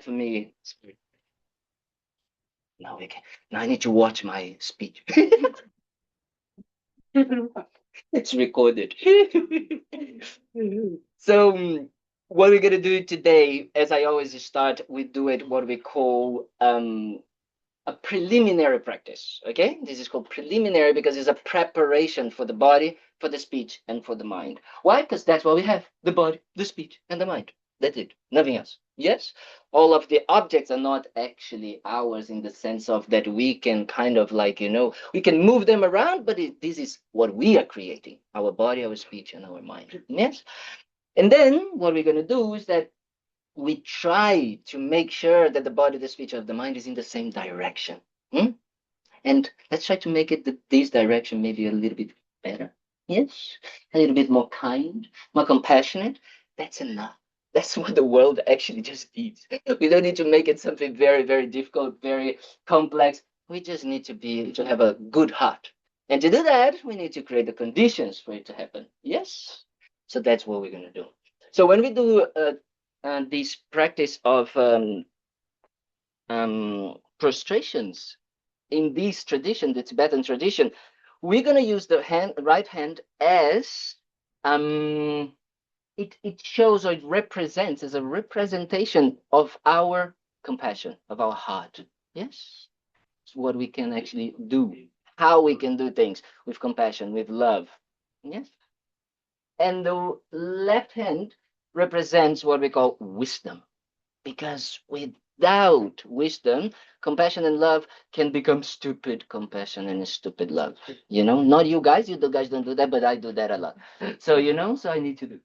For me, now we can. Now I need to watch my speech. It's recorded. So, what we're gonna do today, as I always start, we do it what we call a preliminary practice. Okay, this is called preliminary because it's a preparation for the body, for the speech, and for the mind. Why? Because that's what we have: the body, the speech, and the mind. That's it, nothing else. Yes, all of the objects are not actually ours in the sense of that we can kind of like, we can move them around, but this is what we are creating: our body, our speech, and our mind. Yes. And then what we're going to do is that we try to make sure that the body, the speech of the mind is in the same direction. Hmm? And let's try to make it this direction maybe a little bit better. Yes, a little bit more kind, more compassionate. That's enough. That's what the world actually just needs. We don't need to make it something very, very difficult, very complex. We just need to have a good heart. And to do that, we need to create the conditions for it to happen. Yes. So that's what we're going to do. So when we do this practice of prostrations in this tradition, the Tibetan tradition, we're going to use the right hand as it shows or it represents as a representation of our compassion, of our heart. Yes, it's what we can actually do, how we can do things with compassion, with love. Yes, and the left hand represents what we call wisdom, because without wisdom, compassion and love can become stupid compassion and stupid love. Not you guys, you guys don't do that, but I do that a lot. So, so I need to do.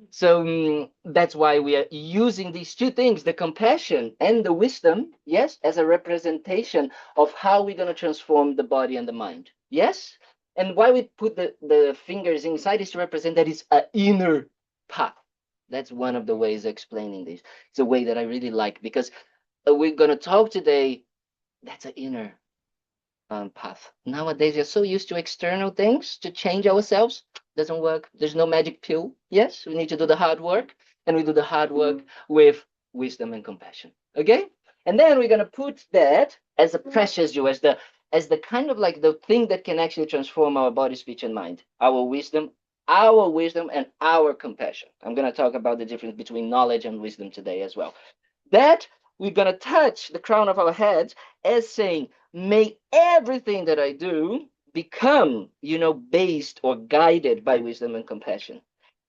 So that's why we are using these two things, the compassion and the wisdom, yes, as a representation of how we're going to transform the body and the mind. Yes? And why we put the fingers inside is to represent that it's an inner path. That's one of the ways of explaining this. It's a way that I really like because we're going to talk today. That's an inner path. Nowadays, we're so used to external things to change ourselves. Doesn't work. There's no magic pill. Yes, we need to do the hard work, and we do the hard work with wisdom and compassion. Okay, and then we're gonna put that as a precious jewel, as the kind of like the thing that can actually transform our body, speech, and mind. Our wisdom, and our compassion. I'm gonna talk about the difference between knowledge and wisdom today as well. That we're going to touch the crown of our heads as saying, may everything that I do become, based or guided by wisdom and compassion.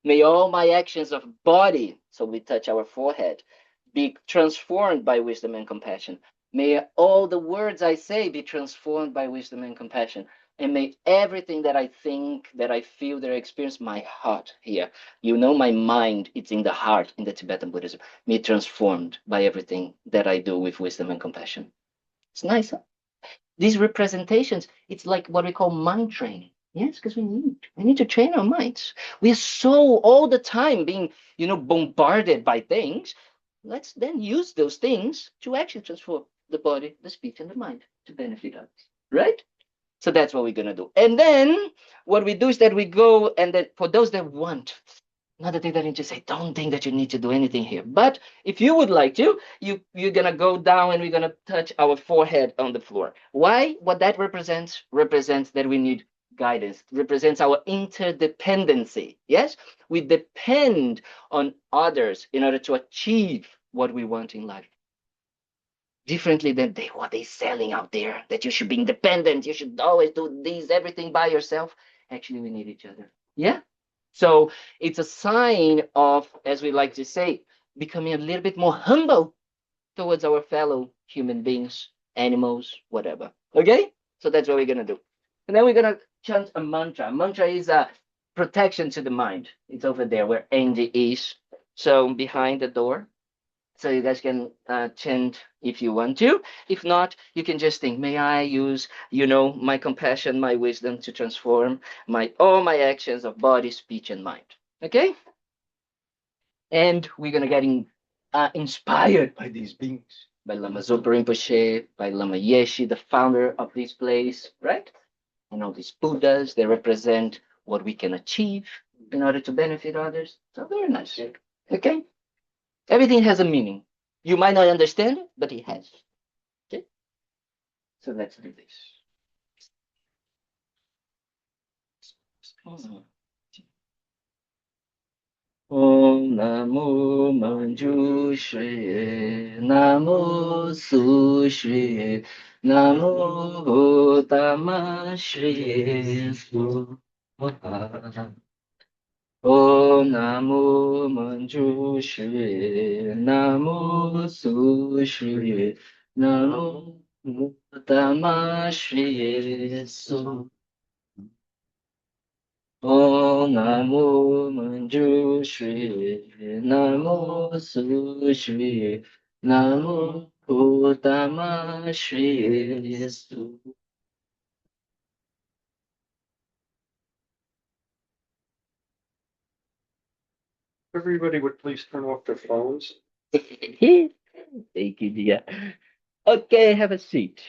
May all my actions of body, so we touch our forehead, be transformed by wisdom and compassion. May all the words I say be transformed by wisdom and compassion. And may everything that I think, that I feel, that I experience, my heart here. My mind, it's in the heart in the Tibetan Buddhism. Be transformed by everything that I do with wisdom and compassion. It's nice, huh? These representations, it's like what we call mind training. Yes, because we need to train our minds. We are so all the time being, bombarded by things. Let's then use those things to actually transform the body, the speech, and the mind to benefit us. Right? So that's what we're gonna do. And then what we do is that we go and then for those that want, another thing that I need to say, don't think that you need to do anything here. But if you would like to, you're gonna go down and we're gonna touch our forehead on the floor. Why? What that represents that we need guidance, represents our interdependency. Yes? We depend on others in order to achieve what we want in life. Differently than what they selling out there, that you should be independent, you should always do this, everything by yourself. Actually, we need each other. Yeah. So it's a sign of, as we like to say, becoming a little bit more humble towards our fellow human beings, animals, whatever. Okay? So that's what we're gonna do. And then we're gonna chant a mantra. Mantra is a protection to the mind. It's over there where Andy is. So behind the door. So you guys can chant if you want to. If not, you can just think, may I use, my compassion, my wisdom to transform all my actions of body, speech, and mind. Okay? And we're gonna get inspired by these beings, by Lama Zopa Rinpoche, by Lama Yeshe, the founder of this place, right? And all these Buddhas, they represent what we can achieve in order to benefit others. So very nice. Okay? Everything has a meaning. You might not understand it, but he has. Okay? So let's do this. Om Namo Manjushri Namo Sushri Namo Tamashri Swaha. Om Namo Manjushri Namo Sushri Namo Tamashri Swaha. Om Namo Manjushri Namo Sushri Namo Uttama Shri Su. Everybody would please turn off their phones. Thank you, dear. Okay, have a seat.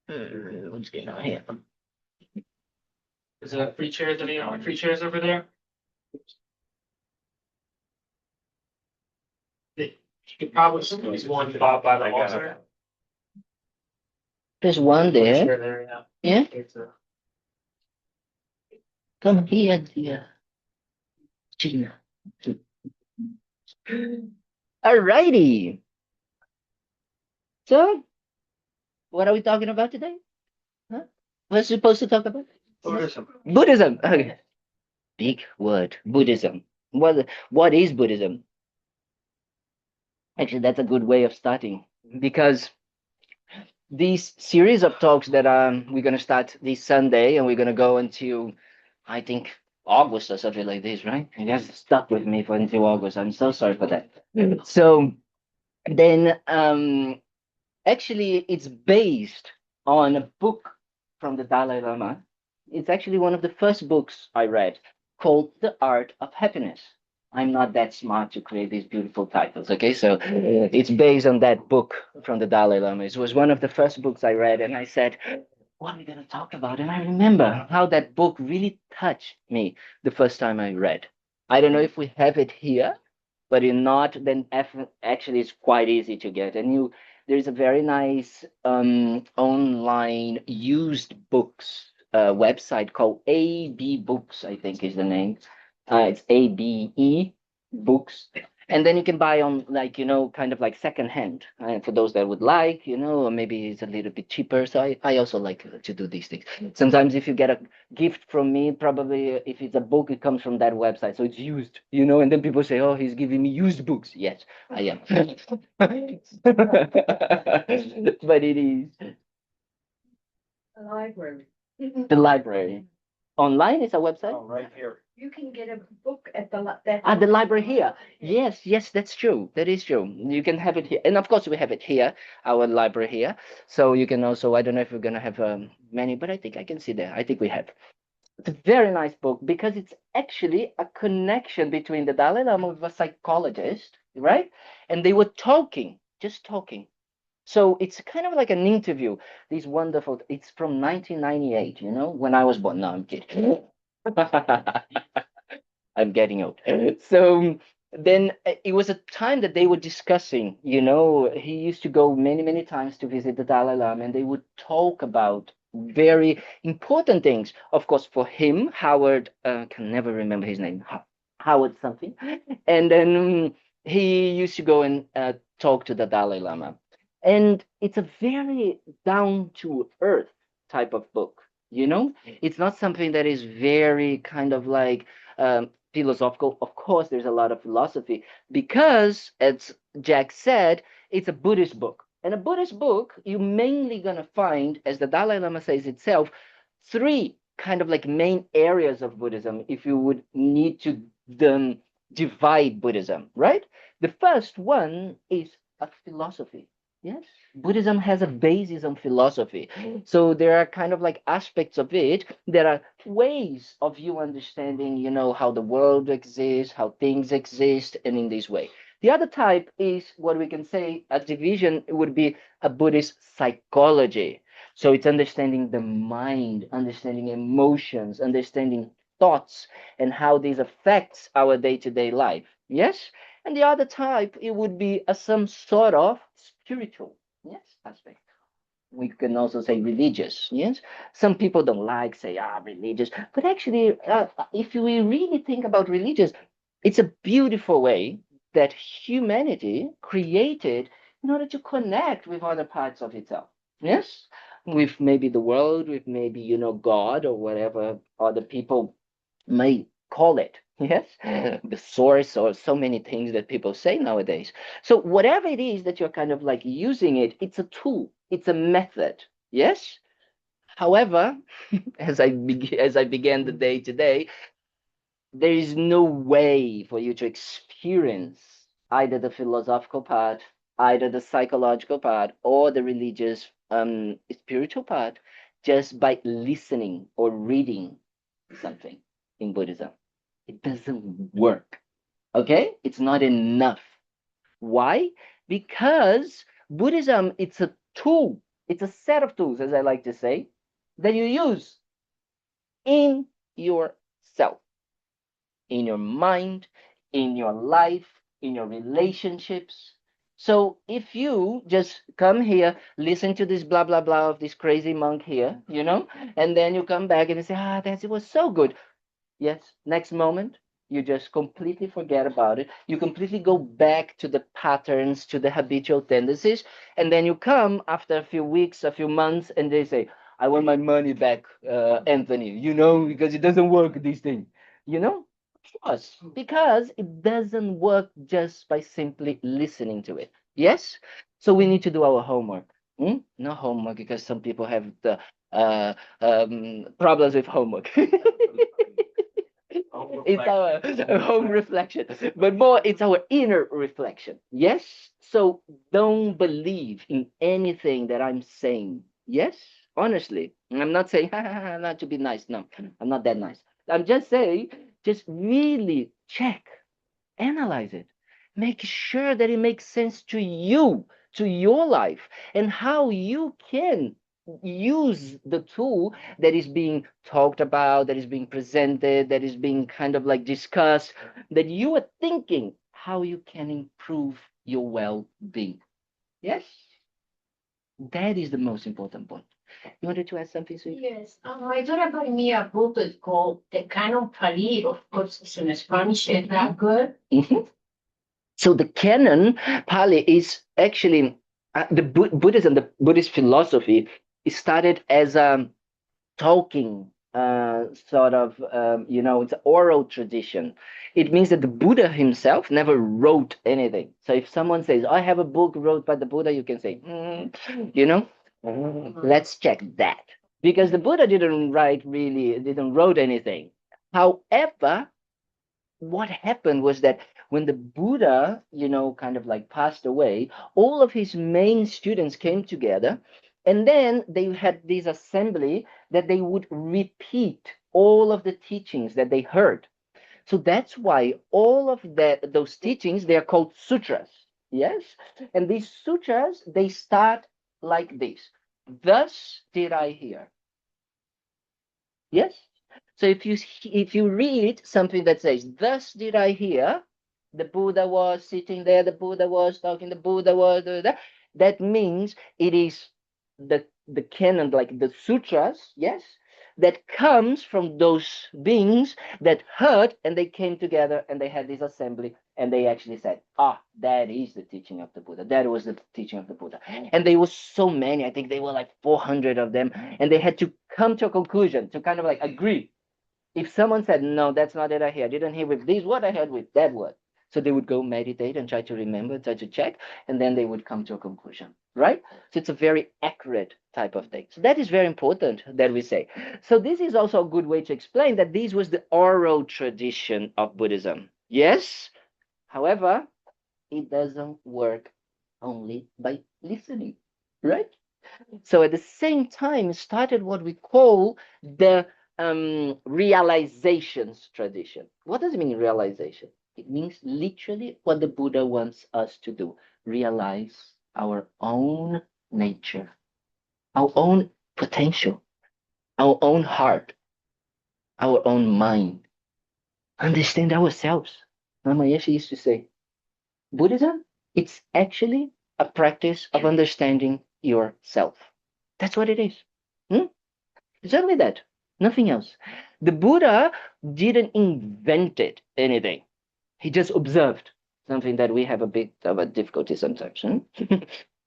What's going on here? Is there free chairs? Any free chairs over there? You could probably squeeze one by the altar. There's one there. Chair there, yeah. Yeah, It's a- come here, dear. Gina. Alrighty. So, what are we talking about today? Huh? We're supposed to talk about Buddhism. Buddhism. Okay. Big word, Buddhism. What is Buddhism? Actually, that's a good way of starting because these series of talks that we're going to start this Sunday and we're going to go until, I think, August or something like this, right? You guys stuck with me for until August. I'm so sorry for that. So then, actually, it's based on a book from the Dalai Lama. It's actually one of the first books I read called The Art of Happiness. I'm not that smart to create these beautiful titles, okay? So it's based on that book from the Dalai Lama. It was one of the first books I read, and I said, what are we going to talk about? And I remember how that book really touched me the first time I read. I don't know if we have it here, but if not, then actually it's quite easy to get. And there's a very nice online used books website called AB Books, I think is the name. It's ABE Books. And then you can buy on like, kind of like secondhand for those that would like, or maybe it's a little bit cheaper. So I also like to do these things. Sometimes if you get a gift from me, probably if it's a book, it comes from that website. So it's used, and then people say, oh, he's giving me used books. Yes, I am. But it is. The library. The library. Online is a website? Oh, right here. You can get a book at the At the library here. Yes, that's true. That is true. You can have it here. And of course, we have it here, our library here. So you can also, I don't know if we're going to have many, but I think I can see there. I think we have. It's a very nice book because it's actually a connection between the Dalai Lama with a psychologist, right? And they were talking, just talking. So it's kind of like an interview. These wonderful, it's from 1998, when I was born. No, I'm kidding. I'm getting old. So then it was a time that they were discussing, he used to go many, many times to visit the Dalai Lama, and they would talk about very important things. Of course, for him, Howard, can never remember his name, Howard something. And then he used to go and talk to the Dalai Lama. And it's a very down to earth type of book, It's not something that is very kind of like philosophical. Of course, there's a lot of philosophy because, as Jack said, it's a Buddhist book. And a Buddhist book, you're mainly going to find, as the Dalai Lama says itself, three kind of like main areas of Buddhism if you would need to divide Buddhism, right? The first one is a philosophy. Yes, Buddhism has a basis on philosophy. So there are kind of like aspects of it. There are ways of you understanding, how the world exists, how things exist, and in this way. The other type is what we can say a division would be a Buddhist psychology. So it's understanding the mind, understanding emotions, understanding thoughts, and how these affects our day-to-day life. Yes. And the other type, it would be some sort of spiritual, yes, aspect. We can also say religious. Yes, some people don't like say religious, but actually, if we really think about religious, it's a beautiful way that humanity created in order to connect with other parts of itself. Yes, with maybe the world, with maybe God or whatever other people may call it. Yes, the source or so many things that people say nowadays. So whatever it is that you're kind of like using it, it's a tool, it's a method. Yes. However, as I began the day today, there is no way for you to experience either the philosophical part, either the psychological part, or the religious spiritual part just by listening or reading something in Buddhism. It doesn't work. Okay? It's not enough. Why? Because Buddhism, it's a tool, it's a set of tools, as I like to say, that you use in yourself, in your mind, in your life, in your relationships. So if you just come here, listen to this blah blah blah of this crazy monk here, and then you come back and you say, that it was so good. Yes, next moment, you just completely forget about it. You completely go back to the patterns, to the habitual tendencies. And then you come after a few weeks, a few months, and they say, I want my money back, Anthony, because it doesn't work, this thing. You know? Us, because it doesn't work just by simply listening to it. Yes? So we need to do our homework. No homework because some people have the problems with homework. It's our home reflection, but more it's our inner reflection. Yes. So don't believe in anything that I'm saying. Yes. Honestly, I'm not saying not to be nice. No, I'm not that nice. I'm just saying, just really check, analyze it, make sure that it makes sense to you, to your life, and how you can use the tool that is being talked about, that is being presented, that is being kind of like discussed, that you are thinking how you can improve your well-being. Yes, that is the most important point. You wanted to add something, sweet? Yes, I don't have me a book that's called The Canon Pali. Of course, it's in Spanish. Is that good? Mhm. So the canon Pali is actually the Buddhism, the Buddhist philosophy, it started as a talking sort of, it's an oral tradition. It means that the Buddha himself never wrote anything. So if someone says, I have a book wrote by the Buddha, you can say, let's check that. Because the Buddha didn't wrote anything. However, what happened was that when the Buddha, kind of like passed away, all of his main students came together, and then they had this assembly that they would repeat all of the teachings that they heard. So that's why all of those teachings, they are called sutras. Yes? And these sutras, they start like this. Thus did I hear. Yes? So if you read something that says, "Thus did I hear," the Buddha was sitting there, the Buddha was talking, the Buddha was that means it is the canon, like the sutras, yes, that comes from those beings that heard and they came together and they had this assembly and they actually said, that is the teaching of the Buddha. That was the teaching of the Buddha. And there was so many, I think they were like 400 of them, and they had to come to a conclusion to kind of like agree. If someone said, no, that's not it, I didn't hear with this word, I heard with that word. So they would go meditate and try to remember, try to check, and then they would come to a conclusion, right? So it's a very accurate type of thing. So that is very important that we say. So this is also a good way to explain that this was the oral tradition of Buddhism. Yes, however, it doesn't work only by listening, right? So at the same time, started what we call the realizations tradition. What does it mean, realization? It means literally what the Buddha wants us to do, realize our own nature, our own potential, our own heart, our own mind, understand ourselves. Mama Yeshe used to say, Buddhism, it's actually a practice of understanding yourself. That's what it is. Hmm? It's only that, nothing else. The Buddha didn't invent it, anything. He just observed something that we have a bit of a difficulty sometimes.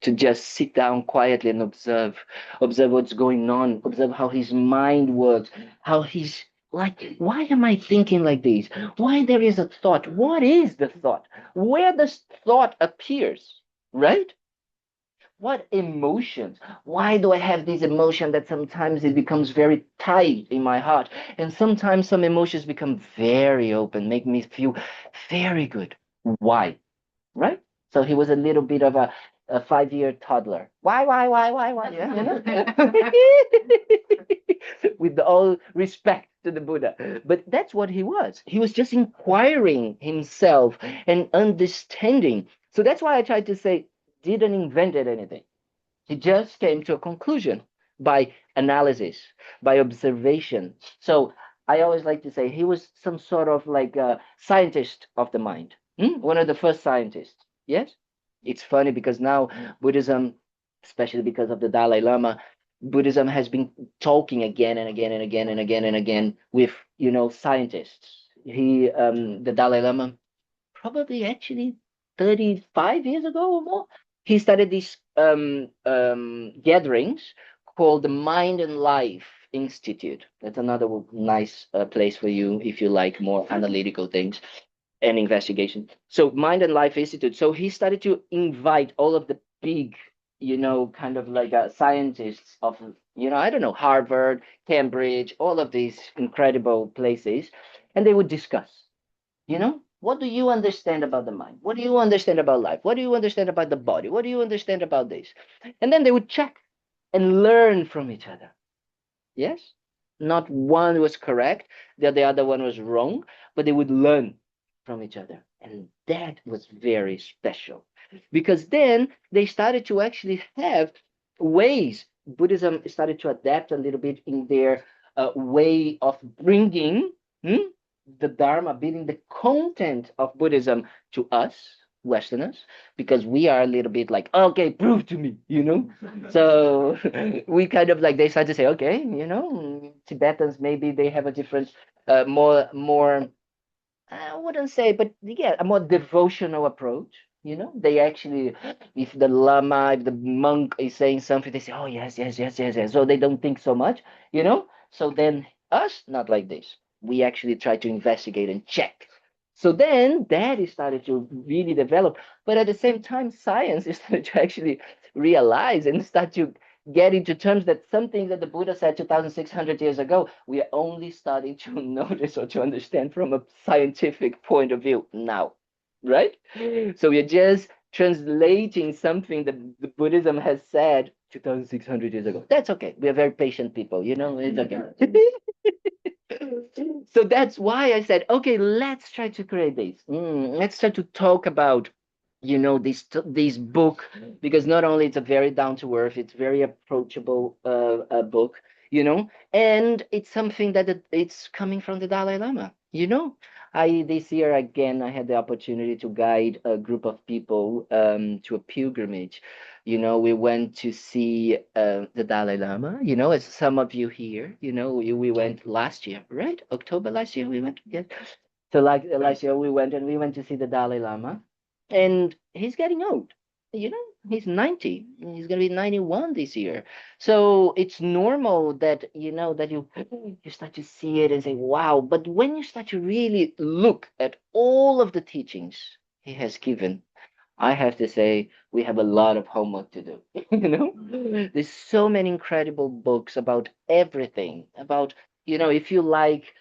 To just sit down quietly and observe what's going on, observe how his mind works, how he's like, why am I thinking like this? Why there is a thought? What is the thought? Where this thought appears, right? What emotions? Why do I have this emotion that sometimes it becomes very tight in my heart? And sometimes some emotions become very open, make me feel very good. Why? Right? So he was a little bit of a 5-year toddler. Why? Yeah, you know? With all respect to the Buddha. But that's what he was. He was just inquiring himself and understanding. So that's why I tried to say, didn't invent anything. He just came to a conclusion by analysis, by observation. So I always like to say he was some sort of like a scientist of the mind. One of the first scientists. Yes? It's funny because now Buddhism, especially because of the Dalai Lama, Buddhism has been talking again and again and again and again and again with, scientists. The Dalai Lama, probably actually 35 years ago or more, he started these gatherings called the Mind and Life Institute. That's another nice place for you if you like more analytical things and investigation. So Mind and Life Institute. So he started to invite all of the big, kind of like scientists of, I don't know, Harvard, Cambridge, all of these incredible places, and they would discuss. What do you understand about the mind? What do you understand about life? What do you understand about the body? What do you understand about this? And then they would check and learn from each other. Yes? Not one was correct, the other one was wrong, but they would learn from each other. And that was very special because then they started to actually have ways. Buddhism started to adapt a little bit in their way of bringing the Dharma, bringing the content of Buddhism to us, Westerners, because we are a little bit like, okay, prove to me. So we kind of like they start to say, okay, Tibetans maybe they have a different, more. I wouldn't say, but yeah, a more devotional approach. They actually, if the lama, if the monk is saying something, they say, oh yes, yes, yes, yes, yes. So they don't think so much. So then us, not like this. We actually try to investigate and check. So then that is started to really develop. But at the same time, science is started to actually realize and start to get into terms that something that the Buddha said 2,600 years ago, we are only starting to notice or to understand from a scientific point of view now, right? So we are just translating something that the Buddhism has said 2,600 years ago. That's okay. We are very patient people, it's okay. So that's why I said, okay, let's try to create this. Let's try to talk about, this book, because not only it's a very down to earth, it's very approachable book, and it's something that it's coming from the Dalai Lama. I this year again I had the opportunity to guide a group of people to a pilgrimage. We went to see the Dalai Lama, as some of you here, we went last year, right? October last year we went, yes. So like last year we went to see the Dalai Lama, and he's getting old. He's 90. He's gonna be 91 this year. So it's normal that that you start to see it and say, wow. But when you start to really look at all of the teachings he has given, I have to say we have a lot of homework to do. There's so many incredible books about everything. About if you like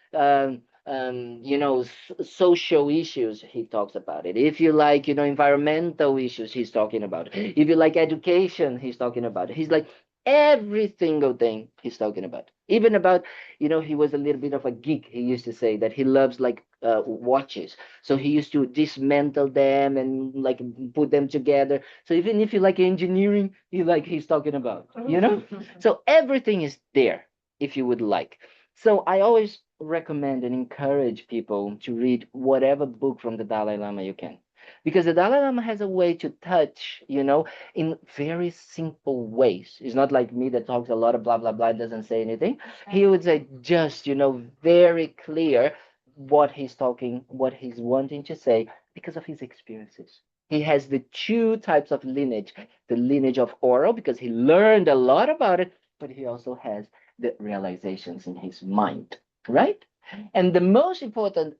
social issues, he talks about it. If you like environmental issues, he's talking about it. If you like education, he's talking about it. He's like every single thing he's talking about. Even about he was a little bit of a geek. He used to say that he loves like watches, so he used to dismantle them and like put them together. So even if you like engineering, he's talking about. So everything is there if you would like. So I always recommend and encourage people to read whatever book from the Dalai Lama you can. Because the Dalai Lama has a way to touch, in very simple ways. It's not like me that talks a lot of blah, blah, blah, doesn't say anything. He would say just, very clear what he's talking, what he's wanting to say because of his experiences. He has the two types of lineage, the lineage of oral, because he learned a lot about it, but he also has the realizations in his mind, right? And the most important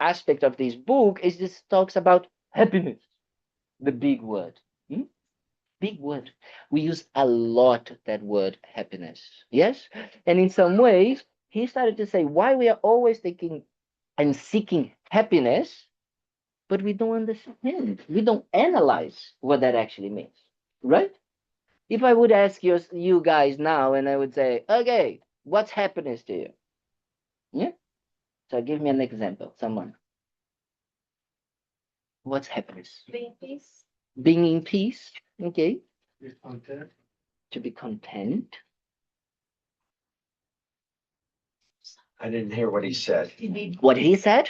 aspect of this book is this talks about happiness, the big word. Hmm? Big word. We use a lot that word happiness. Yes? And in some ways, he started to say why we are always thinking and seeking happiness, but we don't understand. We don't analyze what that actually means. Right? If I would ask you guys now and I would say, okay, what's happiness to you? Yeah? So give me an example, someone. What's happiness? Being peace. Being in peace, okay? Be content. To be content. I didn't hear what he said. What he said?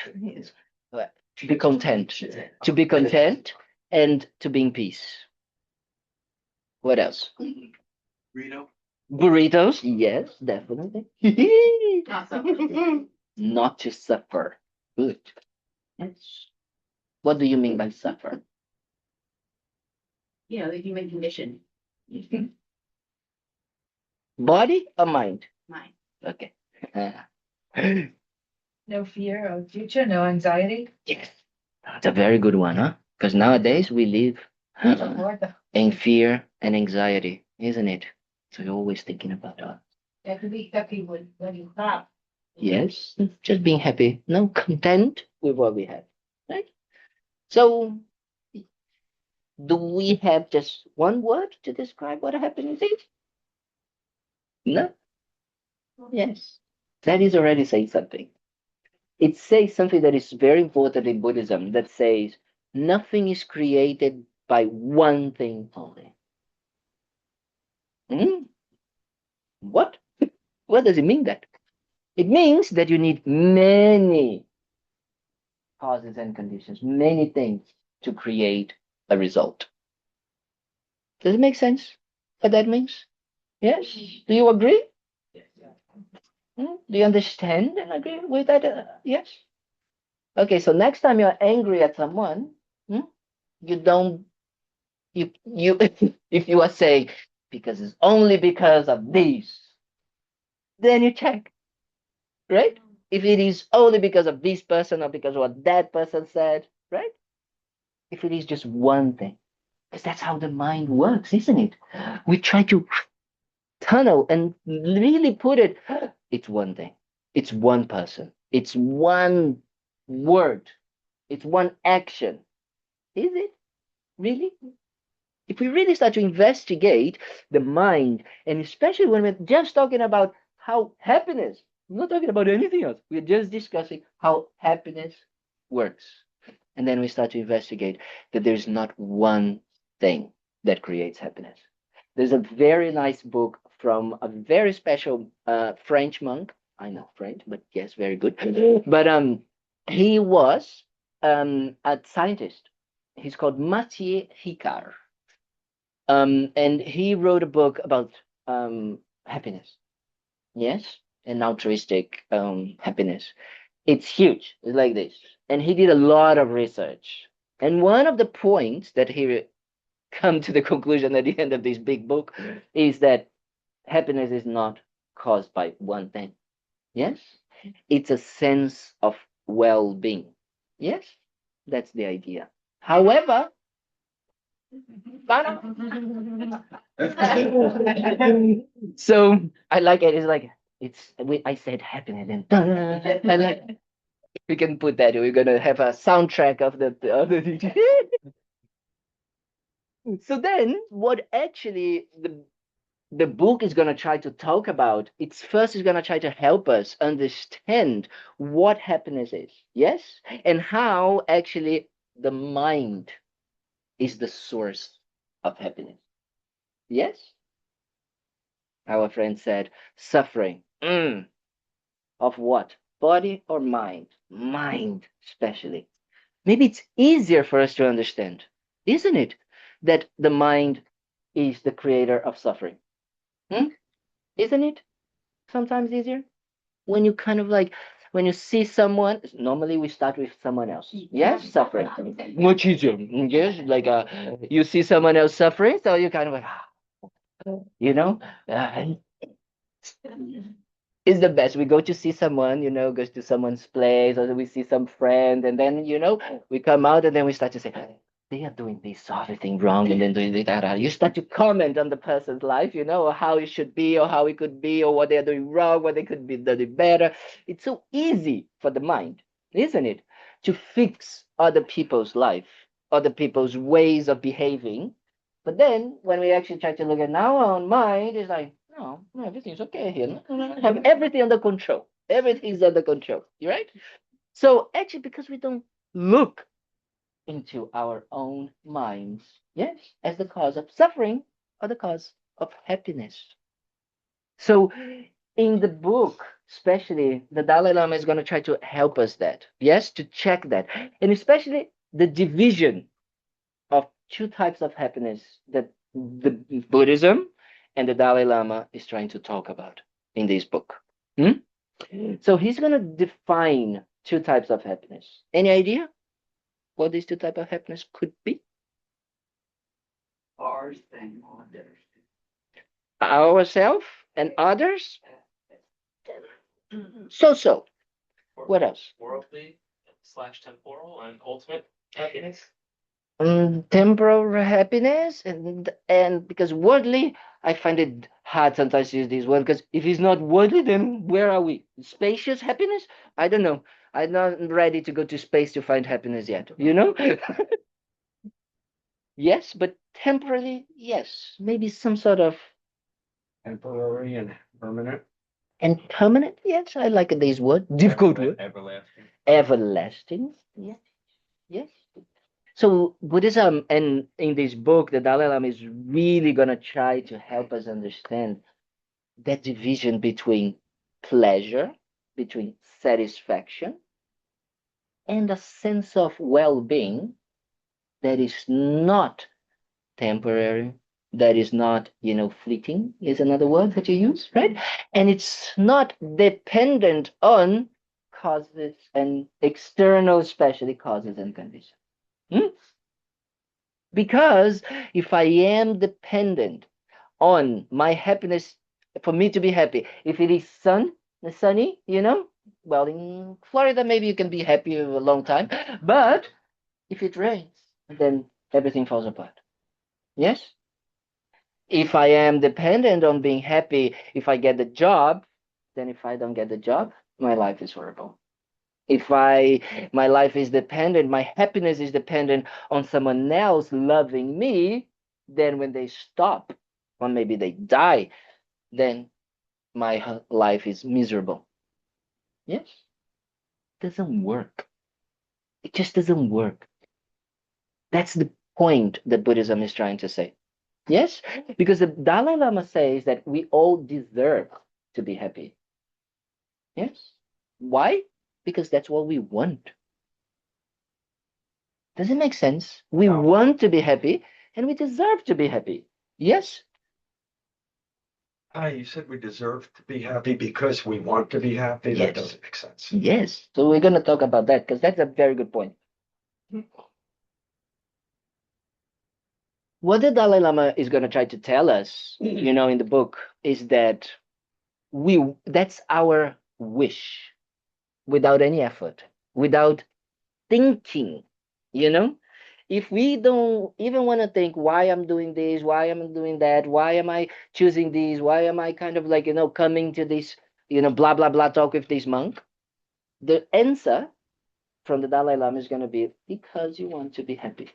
To be content. To be content and to be in peace. What else? Rito? Burritos? Yes, definitely. Not to suffer. Good. Yes. What do you mean by suffer? The human condition. Body or mind? Mind. Okay. No fear of future, no anxiety. Yes. That's a very good one, huh? Because nowadays we live in fear and anxiety, isn't it? So you're always thinking about that. That could be happy with what you have. Yes, just being happy, no content with what we have, right? So, do we have just one word to describe what happiness is? No. Yes, that is already saying something. It says something that is very important in Buddhism that says nothing is created by one thing only. Hmm? What? What does it mean that? It means that you need many causes and conditions, many things to create a result. Does it make sense what that means? Yes? Do you agree? Hmm? Do you understand and agree with that? Yes? Okay, so next time you're angry at someone, you don't, you, if you are saying, because it's only because of this, then you check, right? If it is only because of this person or because of what that person said, right? If it is just one thing, because that's how the mind works, isn't it? We try to tunnel and really put it, it's one thing, it's one person, it's one word, it's one action. Is it really? If we really start to investigate the mind, and especially when we're just talking about how happiness, we're not talking about anything else, we're just discussing how happiness works. And then we start to investigate that there's not one thing that creates happiness. There's a very nice book from a very special French monk. I know French, but yes, very good. But he was a scientist. He's called Mathieu Ricard. And he wrote a book about happiness. Yes, and altruistic happiness. It's huge. It's like this. And he did a lot of research. And one of the points that he come to the conclusion at the end of this big book is that happiness is not caused by one thing. Yes? It's a sense of well-being. Yes? That's the idea. However, so I like it. It's like I said happiness and I like we can put that. We're gonna have a soundtrack of the other. So then, what actually the book is gonna try to talk about? It's first is gonna try to help us understand what happiness is, yes, and how actually the mind is the source of happiness. Yes, our friend said suffering. of what? Body or mind? Mind, especially. Maybe it's easier for us to understand, isn't it? That the mind is the creator of suffering. Hmm? Isn't it sometimes easier? When you kind of like, when you see someone, normally we start with someone else. Yes, suffering. Much easier. Yes, like you see someone else suffering, so you kind of like, you know, uh, it's the best. We go to see someone, goes to someone's place, or we see some friend, and then we come out, and then we start to say, they are doing this everything wrong, and then doing that. You start to comment on the person's life, or how it should be, or how it could be, or what they are doing wrong, what they could be doing better. It's so easy for the mind, isn't it, to fix other people's life, other people's ways of behaving. But then when we actually try to look at our own mind, it's like, no, everything's okay here. No, no, no, have everything under control. Everything's under control. You right? So actually, because we don't look into our own minds, yes, as the cause of suffering or the cause of happiness. So in the book, especially, the Dalai Lama is going to try to help us that, yes, to check that, and especially the division of two types of happiness that the Buddhism and the Dalai Lama is trying to talk about in this book. Hmm? So he's going to define two types of happiness. Any idea what these two types of happiness could be? Ours and others. Ourselves and others? So. What else? Worldly / temporal and ultimate happiness. Temporal happiness and because worldly, I find it hard sometimes to use this word because if it's not worldly, then where are we? Spacious happiness? I don't know. I'm not ready to go to space to find happiness yet. Yes, but temporarily, yes. Maybe some sort of Temporary and permanent. and permanent. Yes, I like this word. Difficult word. Everlasting. Everlasting. Yes. Yes. So Buddhism, and in this book, the Dalai Lama is really gonna try to help us understand that division between pleasure, between satisfaction, and a sense of well-being that is not temporary, that is not, fleeting, is another word that you use, right? And it's not dependent on causes and external, especially causes and conditions. Hmm? Because if I am dependent on my happiness for me to be happy, if it is sunny, well, in Florida, maybe you can be happy a long time. But if it rains, then everything falls apart. Yes? If I am dependent on being happy, if I get the job, then if I don't get the job, my life is horrible. If my life is dependent, my happiness is dependent on someone else loving me, then when they stop, or maybe they die, then my life is miserable. Yes? Doesn't work. It just doesn't work. That's the point that Buddhism is trying to say. Yes? Because the Dalai Lama says that we all deserve to be happy. Yes? Why? Because that's what we want. Does it make sense? We want to be happy and we deserve to be happy. Yes? Ah, you said we deserve to be happy because we want to be happy? Yes. That doesn't make sense. Yes. So we're going to talk about that because that's a very good point. What the Dalai Lama is going to try to tell us, in the book, is that that's our wish without any effort, without thinking, you know? If we don't even want to think why I'm doing this, why am I doing that, why am I choosing this, why am I kind of like, coming to this, blah, blah, blah talk with this monk, the answer from the Dalai Lama is going to be because you want to be happy.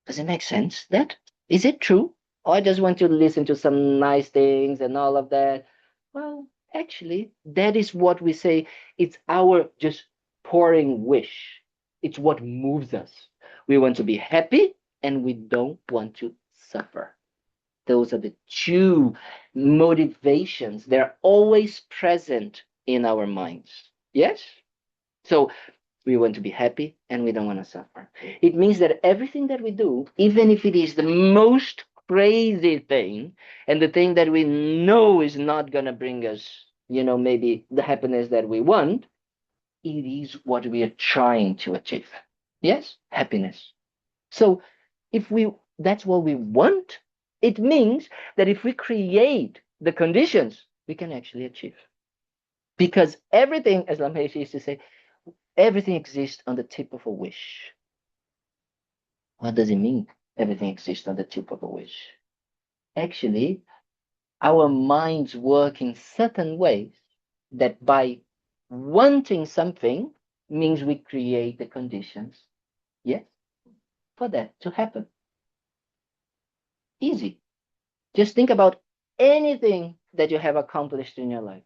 Does it make sense? That is it true? Or I just want to listen to some nice things and all of that? Well, actually, that is what we say. It's our just pouring wish. It's what moves us. We want to be happy and we don't want to suffer. Those are the two motivations. They're always present in our minds. Yes? So we want to be happy and we don't want to suffer. It means that everything that we do, even if it is the most crazy thing and the thing that we know is not going to bring us, maybe the happiness that we want, it is what we are trying to achieve. Yes? Happiness. So if that's what we want, it means that if we create the conditions, we can actually achieve. Because everything, as Lamheshi used to say, everything exists on the tip of a wish. What does it mean? Everything exists on the tip of a wish. Actually, our minds work in certain ways that by wanting something means we create the conditions, yes, for that to happen. Easy. Just think about anything that you have accomplished in your life.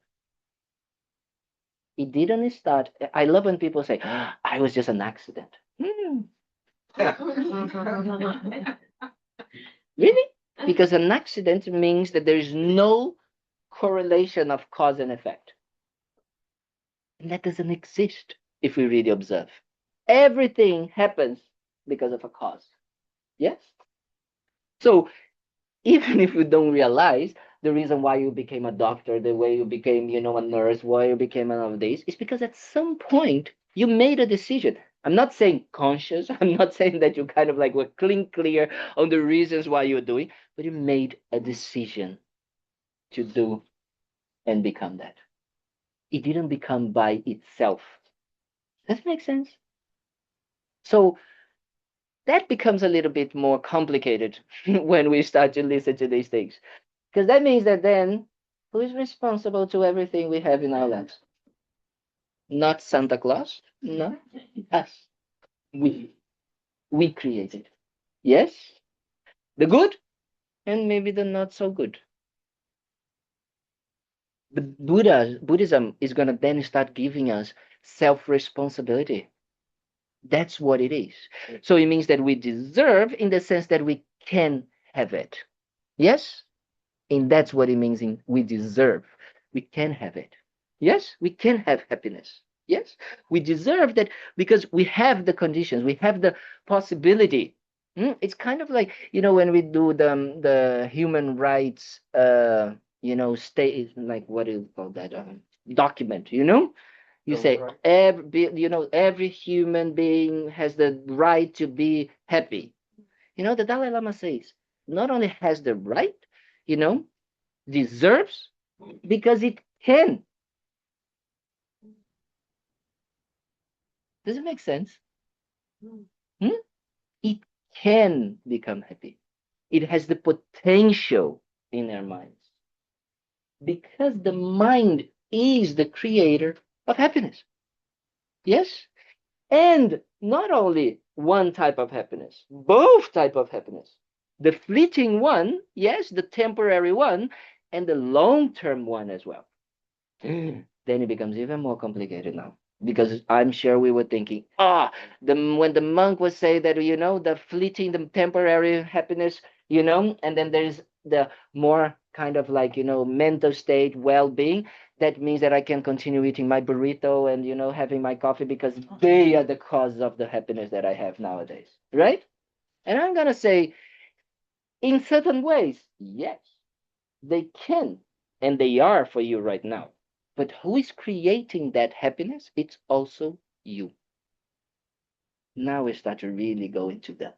It didn't start. I love when people say, I was just an accident. Really? Because an accident means that there is no correlation of cause and effect. And that doesn't exist if we really observe. Everything happens because of a cause. Yes? So even if you don't realize the reason why you became a doctor, the way you became, a nurse, why you became one of these, is because at some point you made a decision. I'm not saying conscious. I'm not saying that you kind of like were clear on the reasons why you're doing, but you made a decision to do and become that. It didn't become by itself. Does that make sense? So that becomes a little bit more complicated when we start to listen to these things. Because that means that then who is responsible to everything we have in our lives? Not Santa Claus. No, us. We. We created. Yes? The good and maybe the not so good. The Buddhism is going to then start giving us self-responsibility. That's what it is. So it means that we deserve in the sense that we can have it. Yes? And that's what it means in we deserve. We can have it. Yes? We can have happiness. Yes? We deserve that because we have the conditions, we have the possibility. It's kind of like, when we do the human rights state, like what do you call that? Document, you say every human being has the right to be happy. The Dalai Lama says not only has the right, deserves, because it can. Does it make sense? Hmm? It can become happy. It has the potential in our minds because the mind is the creator of happiness. Yes? And not only one type of happiness, both type of happiness. The fleeting one, yes, the temporary one, and the long-term one as well. Then it becomes even more complicated now. Because I'm sure we were thinking, when the monk would say that, the fleeting, the temporary happiness, and then there's the more kind of like, mental state, well-being, that means that I can continue eating my burrito and, having my coffee because they are the cause of the happiness that I have nowadays, right? And I'm going to say, in certain ways, yes, they can, and they are for you right now. But who is creating that happiness? It's also you. Now we start to really go into the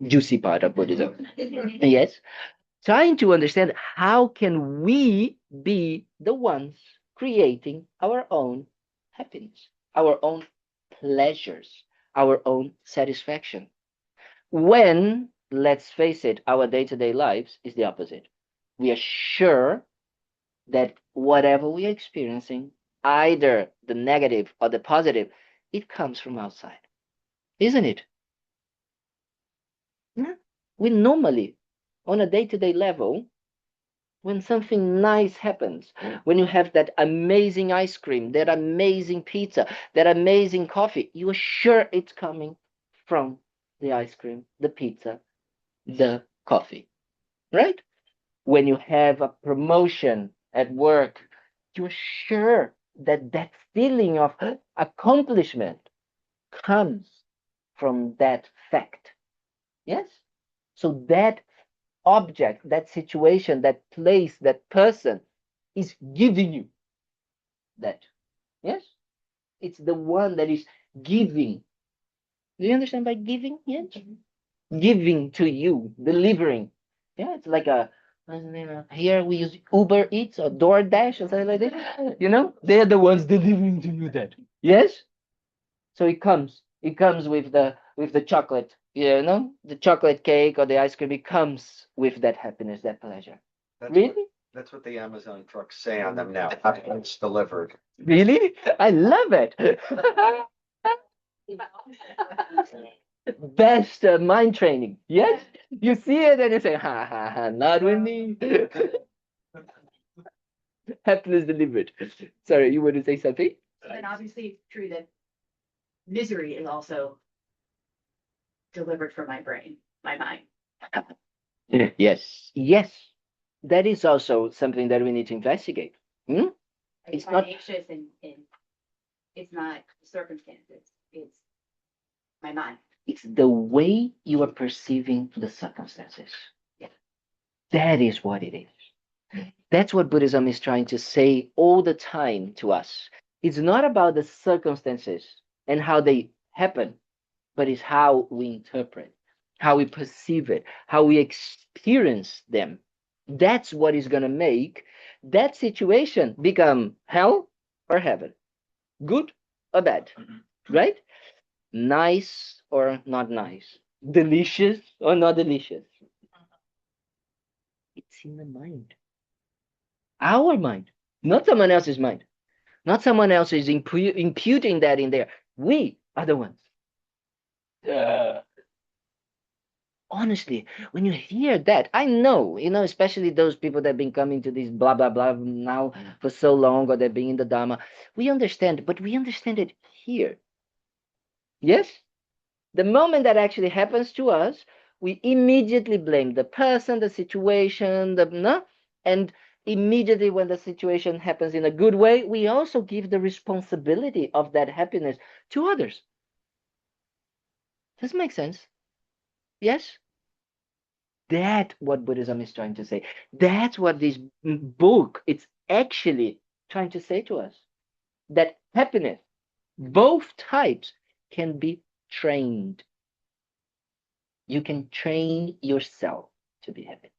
juicy part of Buddhism. Yes, trying to understand how can we be the ones creating our own happiness, our own pleasures, our own satisfaction. When, let's face it, our day-to-day lives is the opposite. We are sure that whatever we are experiencing, either the negative or the positive, it comes from outside, isn't it? Yeah. We normally, on a day-to-day level, when something nice happens, when you have that amazing ice cream, that amazing pizza, that amazing coffee, you are sure it's coming from the ice cream, the pizza, the coffee. right? When you have a promotion at work, you're sure that that feeling of accomplishment comes from that fact. Yes? So that object, that situation, that place, that person is giving you that. Yes? It's the one that is giving. Do you understand by giving? Yes? Giving to you, delivering. Yeah, it's like a here we use Uber Eats or DoorDash or something like that. They're the ones delivering to you that. Yes? So it comes with the chocolate, the chocolate cake or the ice cream. It comes with that happiness, that pleasure. That's what, Really? that's what the Amazon trucks say on them now. It's delivered. Really? I love it. Best mind training. Yes? You see it and you say, ha ha ha, not with me. Happiness delivered. Sorry, you want to say something? And obviously it's true that misery is also delivered from my brain, my mind. Yes. Yes. That is also something that we need to investigate. Hmm? It's If I'm not anxious and it's not circumstances, it's my mind. it's the way you are perceiving the circumstances. Yeah. That is what it is. That's what Buddhism is trying to say all the time to us. It's not about the circumstances and how they happen, but it's how we interpret, how we perceive it, how we experience them. That's what is going to make that situation become hell or heaven, good or bad, right? Nice or not nice, delicious or not delicious. It's in the mind, our mind, not someone else's mind, not someone else is imputing that in there. We are the ones. Honestly, when you hear that, I know, especially those people that have been coming to this blah blah blah now for so long, or they've been in the Dharma. We understand, but we understand it here. Yes? The moment that actually happens to us, we immediately blame the person, the situation, no? And immediately when the situation happens in a good way, we also give the responsibility of that happiness to others. Does it make sense? Yes? That's what Buddhism is trying to say. That's what this book it's actually trying to say to us. That happiness, both types, can be trained. You can train yourself to be happy.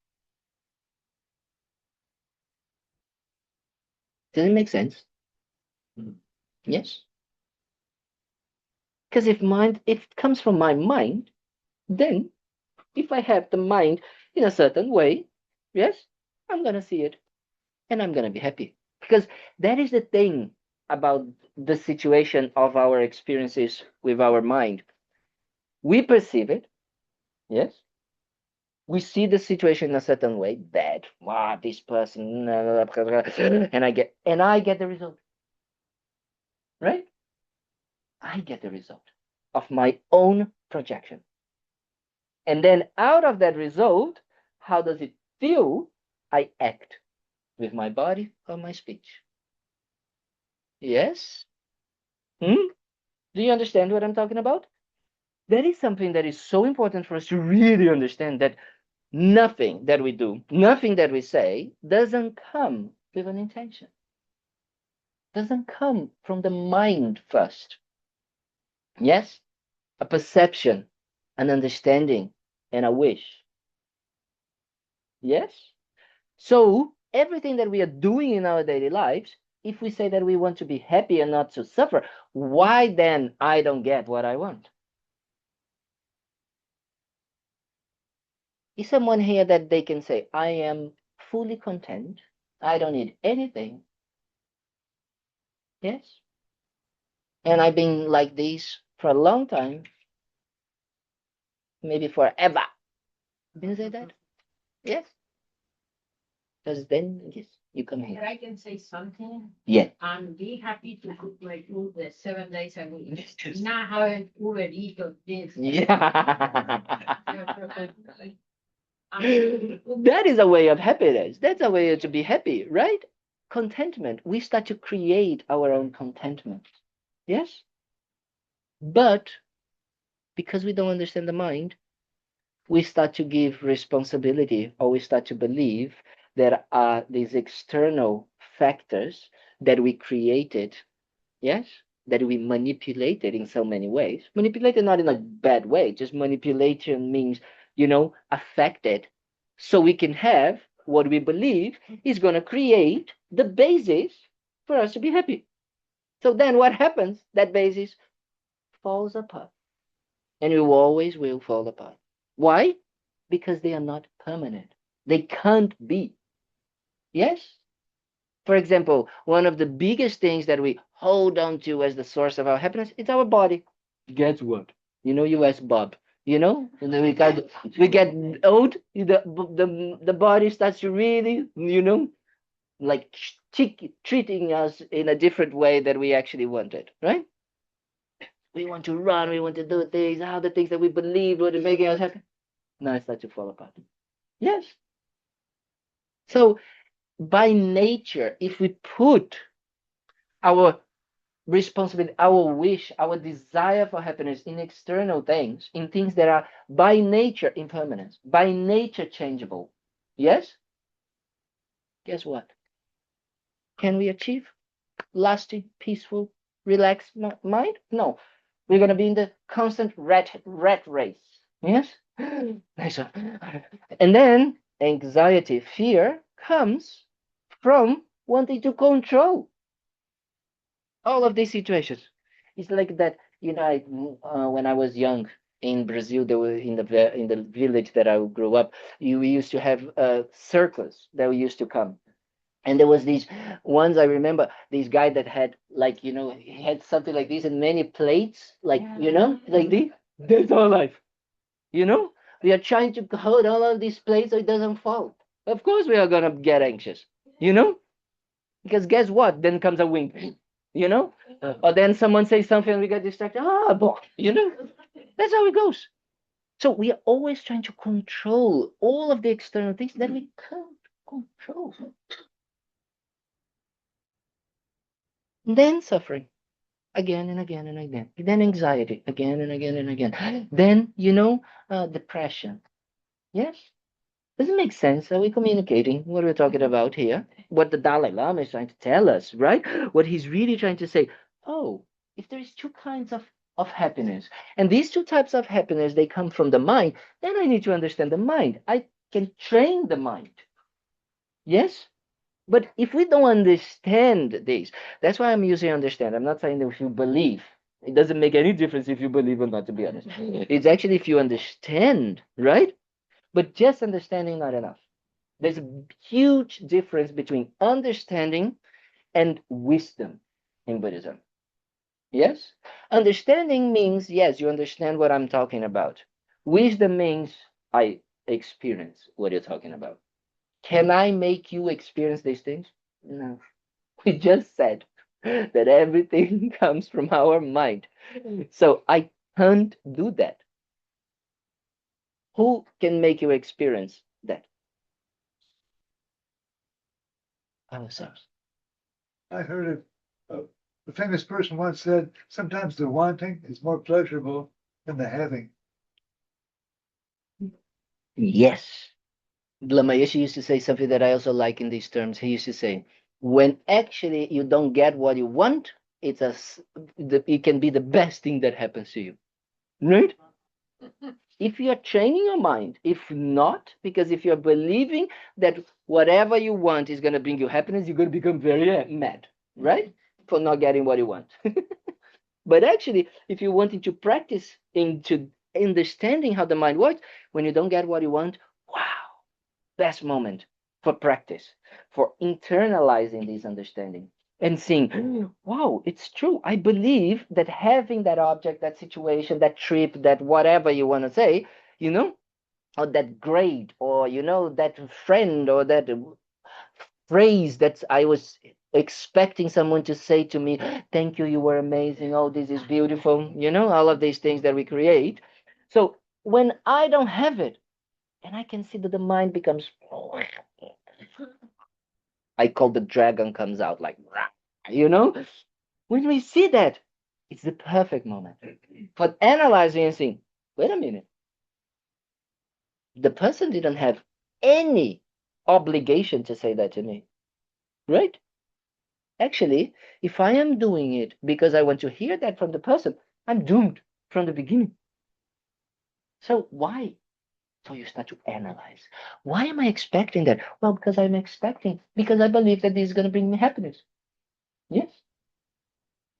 Does it make sense? Yes. Because if it comes from my mind, then if I have the mind in a certain way, yes, I'm gonna see it and I'm gonna be happy. Because that is the thing about the situation of our experiences with our mind. We perceive it, yes. We see the situation in a certain way, bad. Wow, this person, and I get the result, right? I get the result of my own projection. And then out of that result, how does it feel? I act with my body or my speech. Yes? Hmm? Do you understand what I'm talking about? That is something that is so important for us to really understand, that nothing that we do, nothing that we say doesn't come with an intention. Doesn't come from the mind first. Yes? A perception, an understanding, and a wish. Yes? So everything that we are doing in our daily lives, if we say that we want to be happy and not to suffer, why then I don't get what I want? Is someone here that they can say, I am fully content, I don't need anything? Yes? And I've been like this for a long time, maybe forever. Didn't say that? Yes. Because then, yes, you come If here. I can say something, Yeah. I'm be happy to cook my food the 7 days a week. Not having Uber Eats or this. Yeah. That is a way of happiness. That's a way to be happy, right? Contentment. We start to create our own contentment. Yes? But because we don't understand the mind, we start to give responsibility, or we start to believe there are these external factors that we created, yes, that we manipulated in so many ways. Manipulated not in a bad way, just manipulation means, affected. So we can have what we believe is going to create the basis for us to be happy. So then what happens? That basis falls apart. And you always will fall apart. Why? Because they are not permanent. They can't be. Yes? For example, one of the biggest things that we hold on to as the source of our happiness is our body. Guess what? You ask Bob. And then we get old. The body starts to really, like treating us in a different way that we actually wanted, right? We want to run. We want to do things. How the things that we believed were making us happy. Now it starts to fall apart. Yes. So by nature, if we put our responsibility, our wish, our desire for happiness in external things, in things that are by nature impermanent, by nature changeable, yes? Guess what? Can we achieve lasting, peaceful, relaxed mind? No. We're going to be in the constant rat race. Yes? Nice one. And then anxiety, fear comes from wanting to control all of these situations. It's like that, when I was young in Brazil, there were in the village that I grew up, we used to have circles that we used to come. And there was these ones I remember, this guy that had like, he had something like this and many plates, like, like this. That's our life. You know, we are trying to hold all of these plates so it doesn't fall. Of course, we are gonna get anxious, because guess what? Then comes a wind, or then someone says something and we get distracted. That's how it goes. So we are always trying to control all of the external things that we can't control. Then suffering again and again and again. Then anxiety again and again and again. Then, depression. Yes. Does it make sense? Are we communicating what we're talking about here? What the Dalai Lama is trying to tell us, right? What he's really trying to say. Oh, if there is two kinds of happiness, and these two types of happiness, they come from the mind, then I need to understand the mind. I can train the mind. Yes? But if we don't understand this, that's why I'm using understand. I'm not saying that if you believe, it doesn't make any difference if you believe or not, to be honest. It's actually if you understand, right? But just understanding not enough. There's a huge difference between understanding and wisdom in Buddhism. Yes? Understanding means, yes, you understand what I'm talking about. Wisdom means I experience what you're talking about. Can I make you experience these things? No. We just said that everything comes from our mind. So I can't do that. Who can make you experience that? Ourselves. I heard a famous person once said, sometimes the wanting is more pleasurable than the having. Yes. Lama Yeshe used to say something that I also like in these terms. He used to say, when actually you don't get what you want, it can be the best thing that happens to you. Right? If you're training your mind, if not, because if you're believing that whatever you want is going to bring you happiness, you're going to become very mad, right? For not getting what you want. But actually, if you're wanting to practice into understanding how the mind works, when you don't get what you want, wow, best moment for practice, for internalizing this understanding and seeing, wow, it's true. I believe that having that object, that situation, that trip, that whatever you want to say, or that grade, or, that friend, or that phrase that I was expecting someone to say to me, thank you, you were amazing. Oh, this is beautiful. All of these things that we create. So when I don't have it, And I can see that the mind becomes, I call the dragon comes out like, you know? When we see that, it's the perfect moment for analyzing and saying, wait a minute, the person didn't have any obligation to say that to me, right? Actually, if I am doing it because I want to hear that from the person, I'm doomed from the beginning. So why? So you start to analyze. Why am I expecting that? Well, because I'm expecting, because I believe that this is going to bring me happiness. Yes.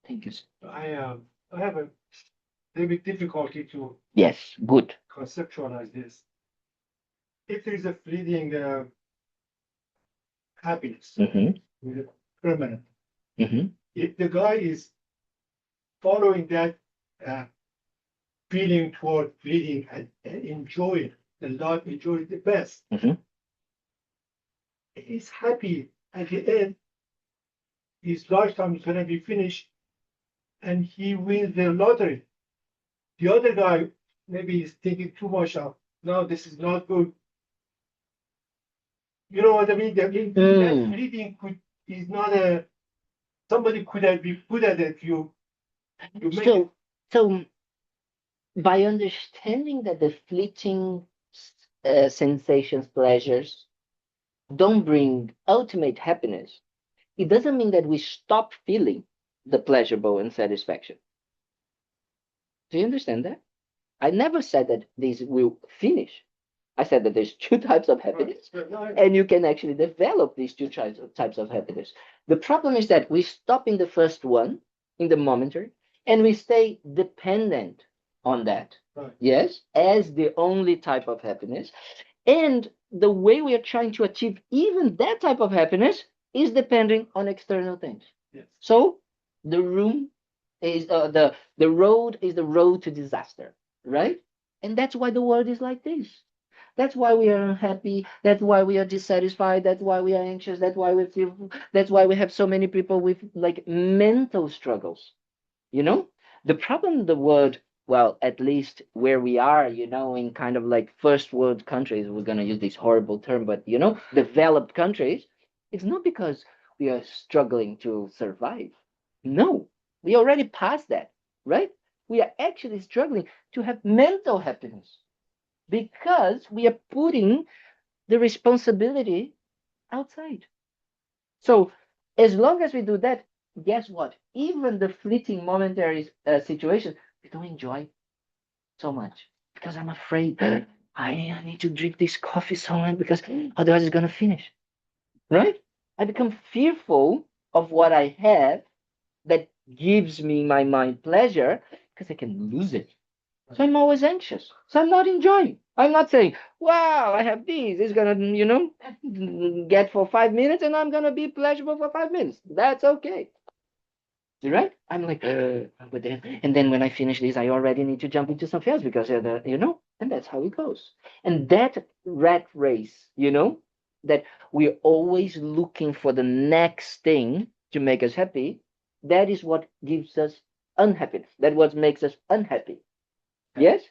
Thank you. I have a little bit difficulty to Yes, good. conceptualize this. If there is a fleeting happiness Mm-hmm. with a permanent, Mm-hmm. if the guy is following that uh, feeling toward fleeting and enjoy the life, enjoy the best, Mm-hmm. he's happy at the end. His lifetime is going to be finished, and he wins the lottery. The other guy maybe is thinking too much of, no, this is not good. You know what I mean? That fleeting is not a, somebody could have been good at it. You make it. So by understanding that the fleeting sensations, pleasures don't bring ultimate happiness, it doesn't mean that we stop feeling the pleasurable and satisfaction. Do you understand that? I never said that these will finish. I said that there's two types of happiness, and you can actually develop these two types of happiness. The problem is that we stop in the first one, in the momentary, and we stay dependent on that. Right. Yes, as the only type of happiness. And the way we are trying to achieve even that type of happiness is depending on external things. Yes. So the room is the road is the road to disaster, right? And that's why the world is like this. That's why we are unhappy. That's why we are dissatisfied. That's why we are anxious. That's why we feel. That's why we have so many people with like mental struggles. You know, the problem in the world, well, at least where we are, in kind of like first world countries, we're gonna use this horrible term, but developed countries, it's not because we are struggling to survive. No, we already passed that, right? We are actually struggling to have mental happiness because we are putting the responsibility outside. So as long as we do that, guess what? Even the fleeting momentary situation, we don't enjoy so much because I'm afraid I need to drink this coffee so much because otherwise it's gonna finish. Right? I become fearful of what I have that gives me my mind pleasure because I can lose it. So I'm always anxious. So I'm not enjoying. I'm not saying, wow, I have these. It's gonna, get for 5 minutes and I'm gonna be pleasurable for 5 minutes. That's okay. Right? I'm like, but then, and then when I finish this, I already need to jump into something else because, and that's how it goes. And that rat race, that we're always looking for the next thing to make us happy, that is what gives us unhappiness. That what makes us unhappy. Yes?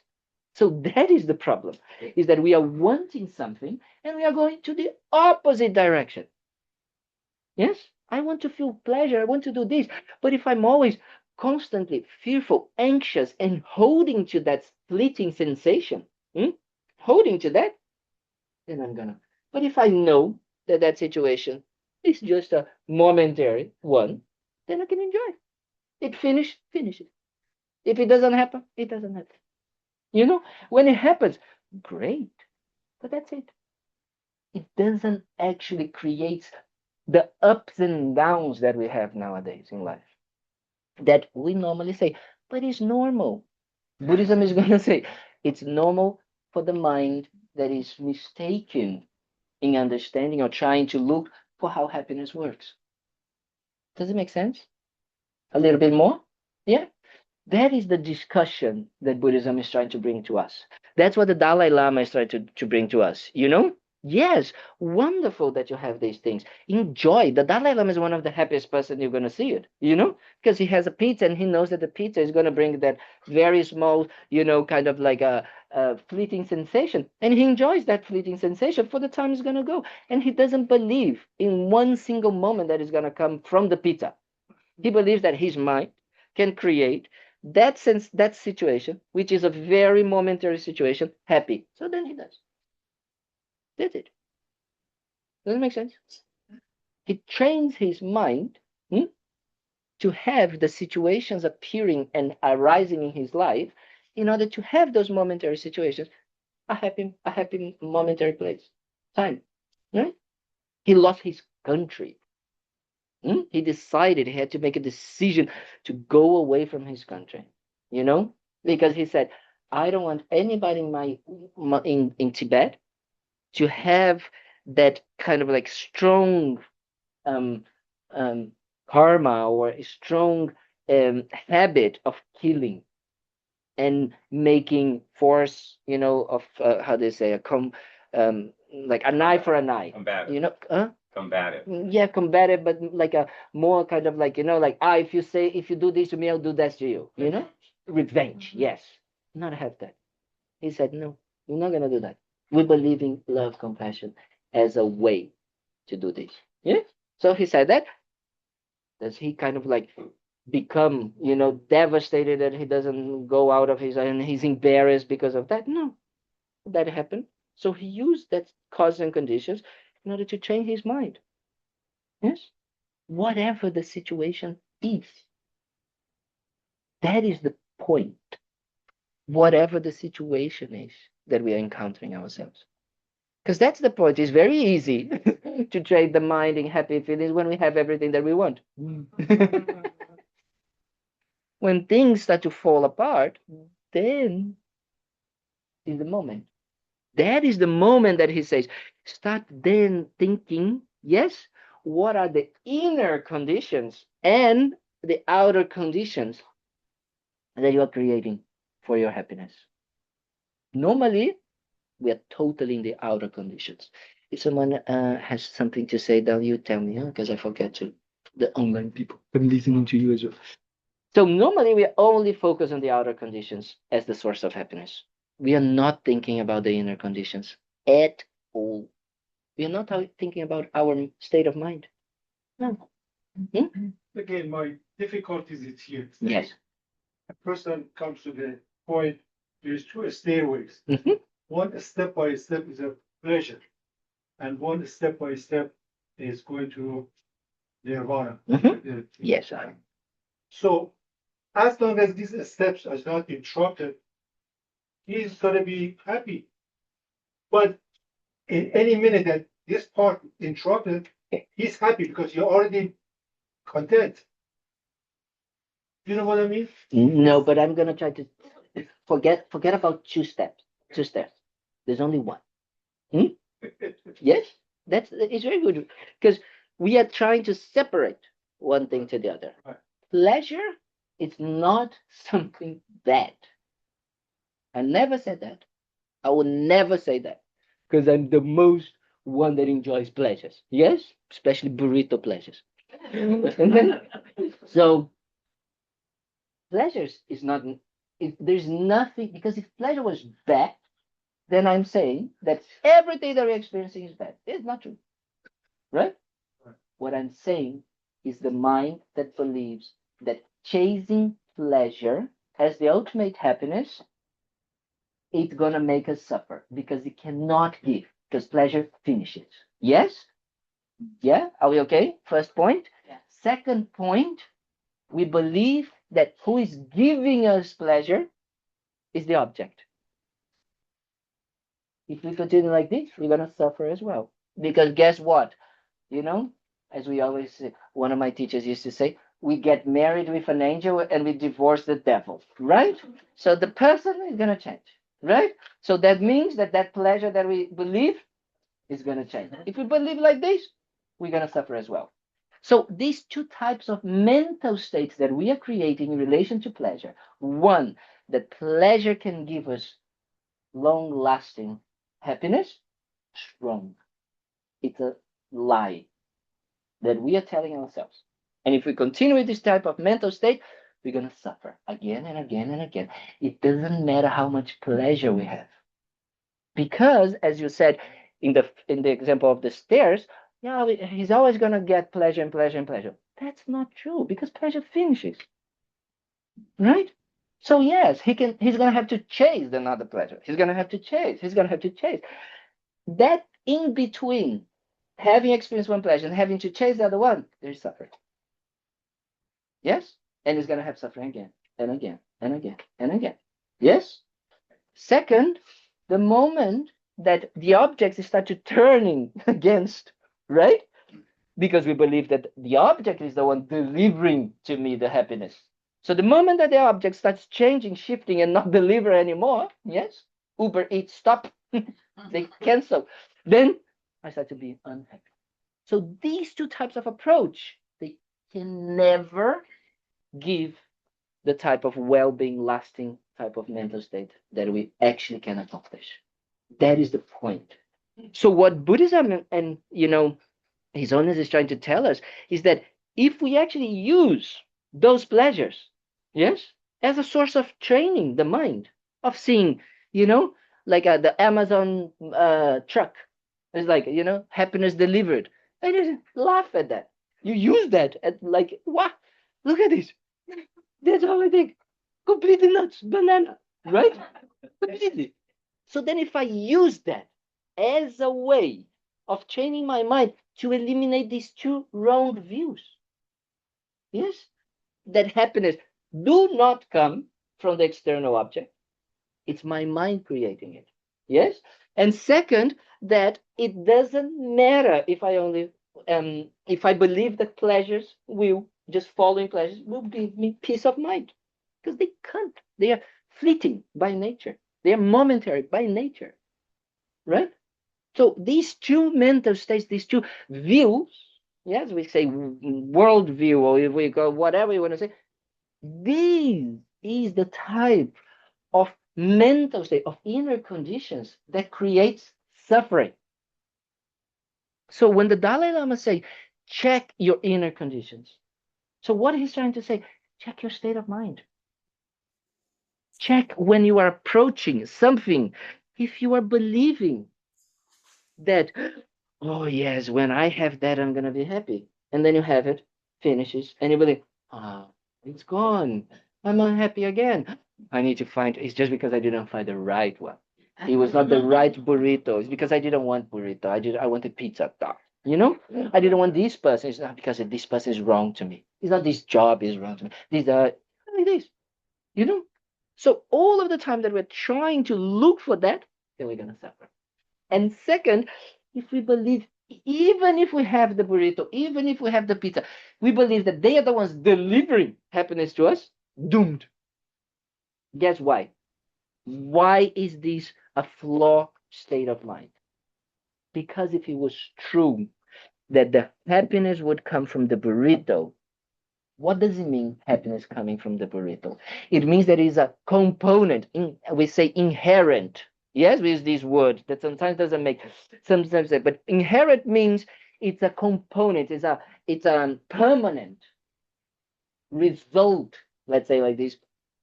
So that is the problem, is that we are wanting something and we are going to the opposite direction. Yes? I want to feel pleasure. I want to do this. But if I'm always constantly fearful, anxious, and holding to that fleeting sensation, holding to that, then I'm gonna. But if I know that that situation is just a momentary one, then I can enjoy it. It finishes. If it doesn't happen, it doesn't happen. When it happens, great. But that's it. It doesn't actually create the ups and downs that we have nowadays in life that we normally say, but it's normal. Buddhism is going to say it's normal for the mind that is mistaken in understanding or trying to look for how happiness works. Does it make sense? A little bit more? Yeah. That is the discussion that Buddhism is trying to bring to us. That's what the Dalai Lama is trying to bring to us. Yes, wonderful that you have these things. Enjoy. The Dalai Lama is one of the happiest person you're going to see it, because he has a pizza and he knows that the pizza is going to bring that very small, kind of like fleeting sensation, and he enjoys that fleeting sensation for the time it's going to go, and he doesn't believe in one single moment that is going to come from the pizza. He believes that his mind can create that sense, that situation, which is a very momentary situation, happy. So then he does. That's it. Does it make sense? He trains his mind to have the situations appearing and arising in his life in order to have those momentary situations a happy momentary place, time. Right? He lost his country. He decided he had to make a decision to go away from his country, because he said, I don't want anybody in Tibet to have that kind of like strong um, karma or a strong habit of killing and making force, of how they say, like an eye for an eye. Combative. Combative. Yeah, combative, but like a more kind of like, like, if you do this to me, I'll do that to you. Revenge. Yes. Not have that. He said, no, we're not gonna do that. We believe in love, compassion as a way to do this. Yeah. So he said that. Does he kind of like become, devastated that he doesn't go out of his, and he's embarrassed because of that? No, that happened. So he used that cause and conditions in order to train his mind. Yes, whatever the situation is, that is the point. Whatever the situation is that we are encountering ourselves, because that's the point. It's very easy to train the mind in happy feelings when we have everything that we want. When things start to fall apart, then is the moment. That is the moment that he says, start then thinking, yes, what are the inner conditions and the outer conditions that you are creating for your happiness. Normally, we are totally in the outer conditions. If someone has something to say, then you tell me, because I forget to. The online people, I'm listening to you as well. So normally we only focus on the outer conditions as the source of happiness. We are not thinking about the inner conditions at all. We are not thinking about our state of mind. No. Again, my difficulties is here. Yes. A person comes to the point, there's two stairways. Mhm. One step by step is a pleasure, and one step by step is going to nirvana. Yes. So as long as these steps are not interrupted, he's gonna be happy. But in any minute that this part interrupted, he's happy because you're already content. You know what I mean? No, but I'm gonna try to forget about two steps. Two steps. There's only one. Yes, it's very good because we are trying to separate one thing to the other. Right. Pleasure is not something bad. I never said that. I will never say that because I'm the most one that enjoys pleasures. Yes, especially burrito pleasures. So pleasures is not. If there's nothing, because if pleasure was bad, then I'm saying that everything that we're experiencing is bad. It's not true, right? What I'm saying is the mind that believes that chasing pleasure as the ultimate happiness, it's gonna make us suffer because it cannot give, because pleasure finishes. Yes? Yeah? Are we okay? First point. Yeah. Second point, we believe that who is giving us pleasure is the object. If we continue like this, we're gonna suffer as well. Because guess what? As we always say, one of my teachers used to say, we get married with an angel and we divorce the devil, right? So the person is going to change, right? So that means that pleasure that we believe is going to change. If we believe like this, we're going to suffer as well. So these two types of mental states that we are creating in relation to pleasure, one, that pleasure can give us long-lasting happiness, wrong. It's a lie that we are telling ourselves. And if we continue with this type of mental state, we're going to suffer again and again and again. It doesn't matter how much pleasure we have. Because, as you said in the example of the stairs, yeah, he's always going to get pleasure and pleasure and pleasure. That's not true, because pleasure finishes. Right? So yes, he's going to have to chase another pleasure. He's going to have to chase. He's going to have to chase. That in between having experienced one pleasure and having to chase the other one, there's suffering. Yes? And he's going to have suffering again and again and again and again. Yes? Second, the moment that the objects start to turning against, right? Because we believe that the object is the one delivering to me the happiness. So the moment that the object starts changing, shifting, and not deliver anymore, yes, Uber Eats stop, they cancel, then I start to be unhappy. So these two types of approach, they can never give the type of well-being, lasting type of mental state that we actually can accomplish. That is the point. So what Buddhism and His Holiness is trying to tell us is that if we actually use those pleasures, yes, as a source of training the mind, of seeing, like the Amazon truck, it's like, happiness delivered. I just laugh at that. You use that at like, what? Look at this. That's how I think. Completely nuts, banana, right? Completely. So then if I use that as a way of training my mind to eliminate these two wrong views, yes, that happiness do not come from the external object. It's my mind creating it. Yes. And second, that it doesn't matter if if I believe that pleasures will, just following pleasures will give me peace of mind, because they can't. They are fleeting by nature. They are momentary by nature, right? So these two mental states, these two views, yes, we say world view, or if we go whatever you want to say, this is the type of mental state, of inner conditions that creates suffering. So when the Dalai Lama say, check your inner conditions. So what he's trying to say, check your state of mind. Check when you are approaching something, if you are believing that, oh yes, when I have that, I'm going to be happy. And then you have it, finishes, and you believe, it's gone. I'm unhappy again. I need to find, it's just because I didn't find the right one. It was not the right burrito. It's because I didn't want burrito. I wanted pizza. I didn't want this person. It's not because this person is wrong to me. It's not this job is wrong to me. These are like this. So all of the time that we're trying to look for that, then we're gonna suffer. And second, if we believe, even if we have the burrito, even if we have the pizza, we believe that they are the ones delivering happiness to us, doomed. Guess why? Why is this a flawed state of mind? Because if it was true that the happiness would come from the burrito, what does it mean, happiness coming from the burrito? It means there is a component, we say inherent. Yes, we use this word that sometimes doesn't make sometimes, but inherent means it's a component, it's a permanent result, let's say like this,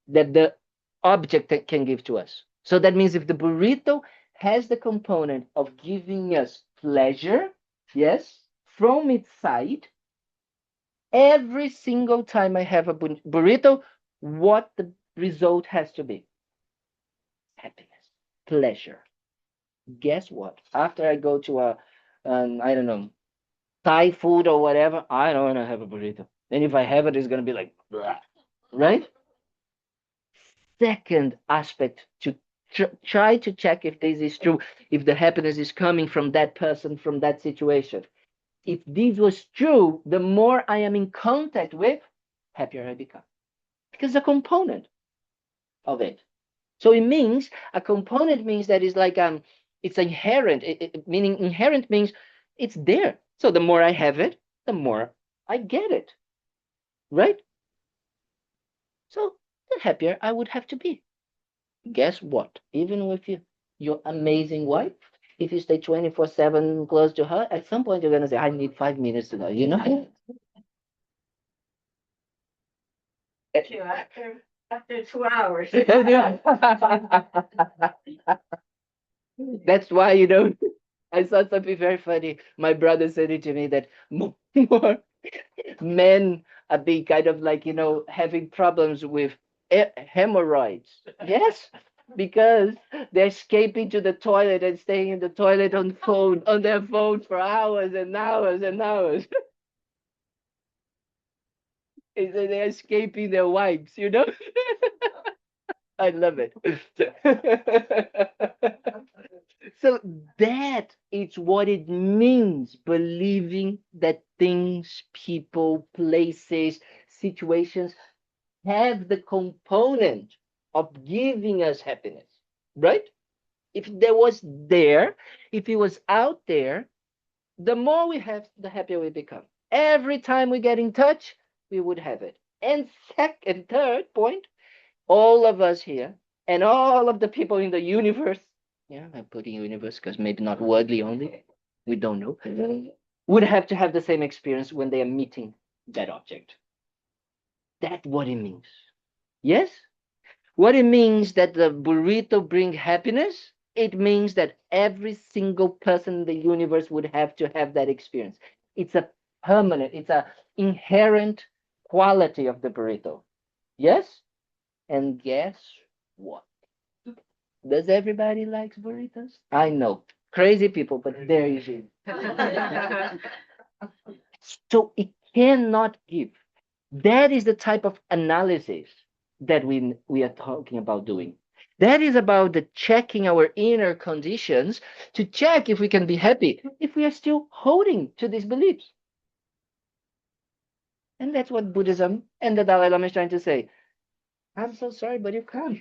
that the object that can give to us. So that means if the burrito has the component of giving us pleasure, yes, from its side, every single time I have a burrito, what the result has to be? Happiness, pleasure. Guess what? After I go to I don't know, Thai food or whatever, I don't want to have a burrito. And if I have it, it's going to be like, blah, right? Second aspect to try to check if this is true, if the happiness is coming from that person, from that situation. If this was true, the more I am in contact with, happier I become. Because a component of it. So it means a component means that it's like it's inherent. Meaning inherent means it's there. So the more I have it, the more I get it. Right? So the happier I would have to be. Guess what? Even with your amazing wife, if you stay 24/7 close to her, at some point you're gonna say, I need 5 minutes to know, you after 2 hours. That's why, you know, I saw something very funny. My brother said it to me that more men are being kind of like, you know, having problems with hemorrhoids. Yes, because they're escaping to the toilet and staying in the toilet on their phone for hours and hours and hours. They're escaping their wives, you know. I love it. So that is what it means, believing that things, people, places, situations have the component of giving us happiness, right? If there was there, if it was out there, the more we have, the happier we become. Every time we get in touch, we would have it. And second, third point, all of us here and all of the people in the universe, yeah, I'm putting universe because maybe not worldly only, we don't know, would have to have the same experience when they are meeting that object. That's what it means. Yes? What it means that the burrito bring happiness, it means that every single person in the universe would have to have that experience. It's a permanent, it's a inherent quality of the burrito. Yes? And guess what? Does everybody likes burritos? I know. Crazy people, but there you go. So it cannot give. That is the type of analysis that we are talking about doing. That is about the checking our inner conditions to check if we can be happy, if we are still holding to these beliefs. And that's what Buddhism and the Dalai Lama is trying to say. I'm so sorry, but you can't.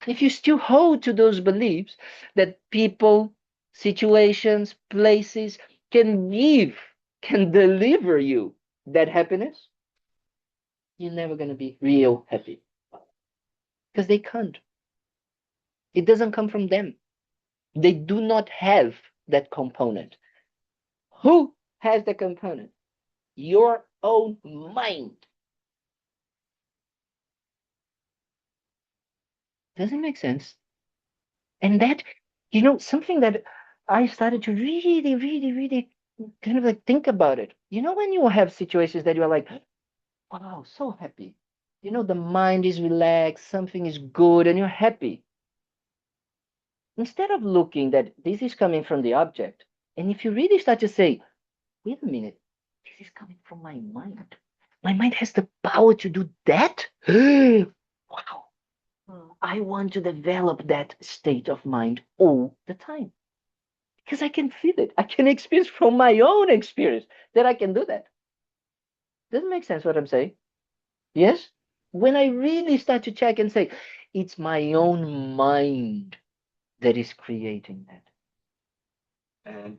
If you still hold to those beliefs that people, situations, places can give, can deliver you that happiness, you're never going to be real happy because they can't. It doesn't come from them. They do not have that component. Who has the component? Your own mind. Doesn't make sense. And that, you know, something that I started to really, really, really kind of like think about it. You know, when you have situations that you're like, wow, so happy. You know, the mind is relaxed, something is good, and you're happy. Instead of looking that this is coming from the object, and if you really start to say, wait a minute, this is coming from my mind. My mind has the power to do that? Wow. I want to develop that state of mind all the time because I can feel it. I can experience from my own experience that I can do that. Doesn't make sense what I'm saying? Yes? When I really start to check and say, it's my own mind that is creating that. And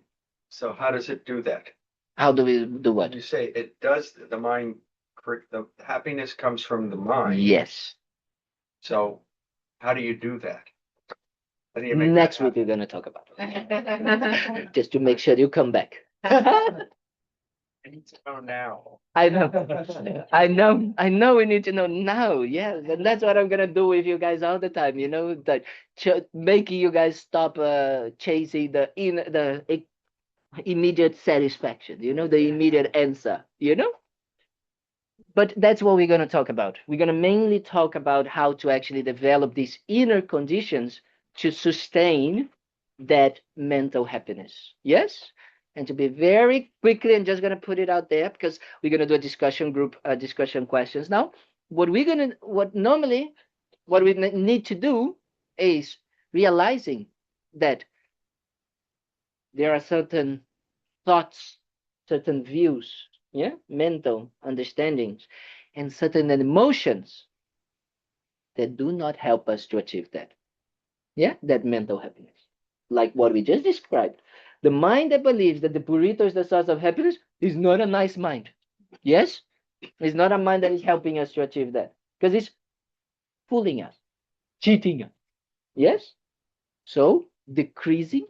so how does it do that? How do we do what? You say it does, the mind, the happiness comes from the mind. Yes. So how do you do that? How do you make Next that week we're gonna talk about it. Just to make sure you come back. I need to know now. I know, I know we need to know now. Yeah, and that's what I'm gonna do with you guys all the time. You know, that making you guys stop chasing the immediate satisfaction. You know, the immediate answer. You know. But that's what we're gonna talk about. We're gonna mainly talk about how to actually develop these inner conditions to sustain that mental happiness. Yes? And to be very quickly, and just gonna put it out there because we're gonna do a discussion group, discussion questions now. What we need to do is realizing that there are certain thoughts, certain views, yeah, mental understandings, and certain emotions that do not help us to achieve that. Yeah, that mental happiness. Like what we just described. The mind that believes that the burrito is the source of happiness is not a nice mind. Yes? It's not a mind that is helping us to achieve that. Because it's fooling us, cheating us. Yes? So decreasing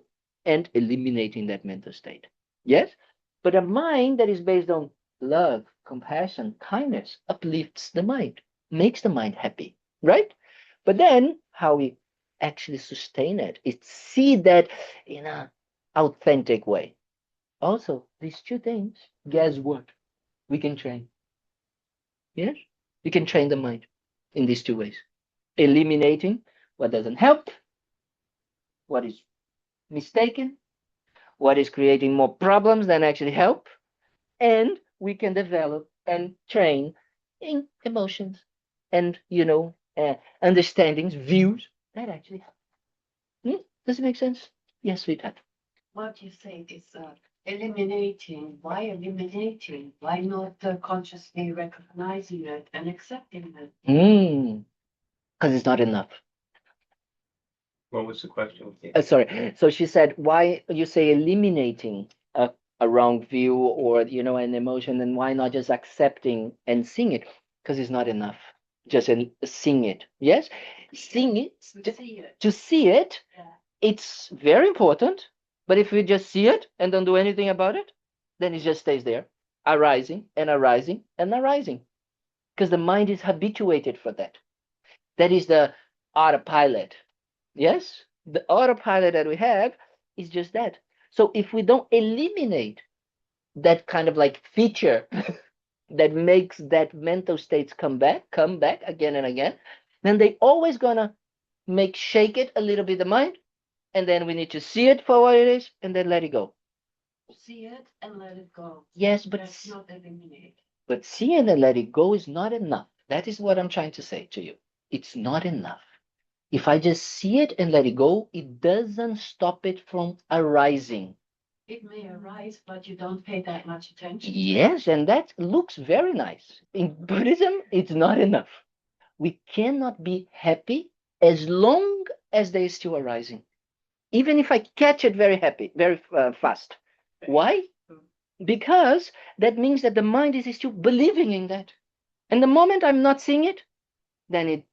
and eliminating that mental state. Yes? But a mind that is based on love, compassion, kindness uplifts the mind. makes the mind happy, right? But then how we actually sustain it is see that in an authentic way. Also, these two things, guess what? We can train. Yes? We can train the mind in these two ways. Eliminating what doesn't help, what is mistaken, what is creating more problems than actually help, and we can develop and train in emotions and understandings, views that actually help. Does it make sense? Yes, sweetheart. What you say is eliminating. Why eliminating? Why not consciously recognizing it and accepting it? Because it's not enough. What was the question? Sorry. So she said, why you say eliminating a wrong view or an emotion, and why not just accepting and seeing it? Because it's not enough. Just seeing it. Yes, seeing it to see it. Yeah. It's very important. But if we just see it and don't do anything about it, then it just stays there, arising and arising and arising, because the mind is habituated for that. That is the autopilot. Yes, the autopilot that we have is just that. So if we don't eliminate that kind of like feature that makes that mental states come back again and again, then they always gonna shake it a little bit, the mind, and then we need to see it for what it is and then let it go. See it and let it go. Yes, but That's not eliminate. But see it and let it go is not enough. That is what I'm trying to say to you. It's not enough. If I just see it and let it go, it doesn't stop it from arising. It may arise, but you don't pay that much attention. Yes, and that looks very nice. In Buddhism, it's not enough. We cannot be happy as long as they are still arising. Even if I catch it very happy, very fast. Why? Because that means that the mind is still believing in that. And the moment I'm not seeing it, then it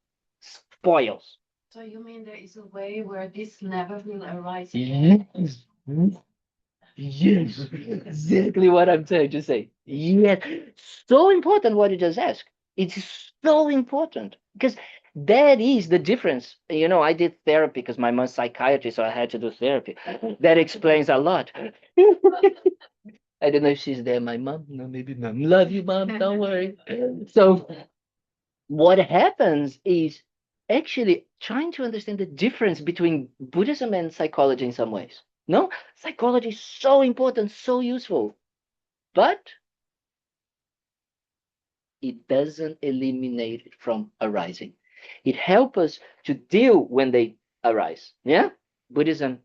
spoils. So you mean there is a way where this never will arise again? Yes, exactly what I'm trying to say. Yes, so important what you just asked. It's so important because that is the difference. I did therapy because my mom's psychiatrist, so I had to do therapy. That explains a lot. I don't know if she's there, my mom. No, maybe mom. Love you, mom. Don't worry. So what happens is actually trying to understand the difference between Buddhism and psychology in some ways. No, psychology is so important, so useful, but it doesn't eliminate it from arising. It helps us to deal when they arise. Yeah, Buddhism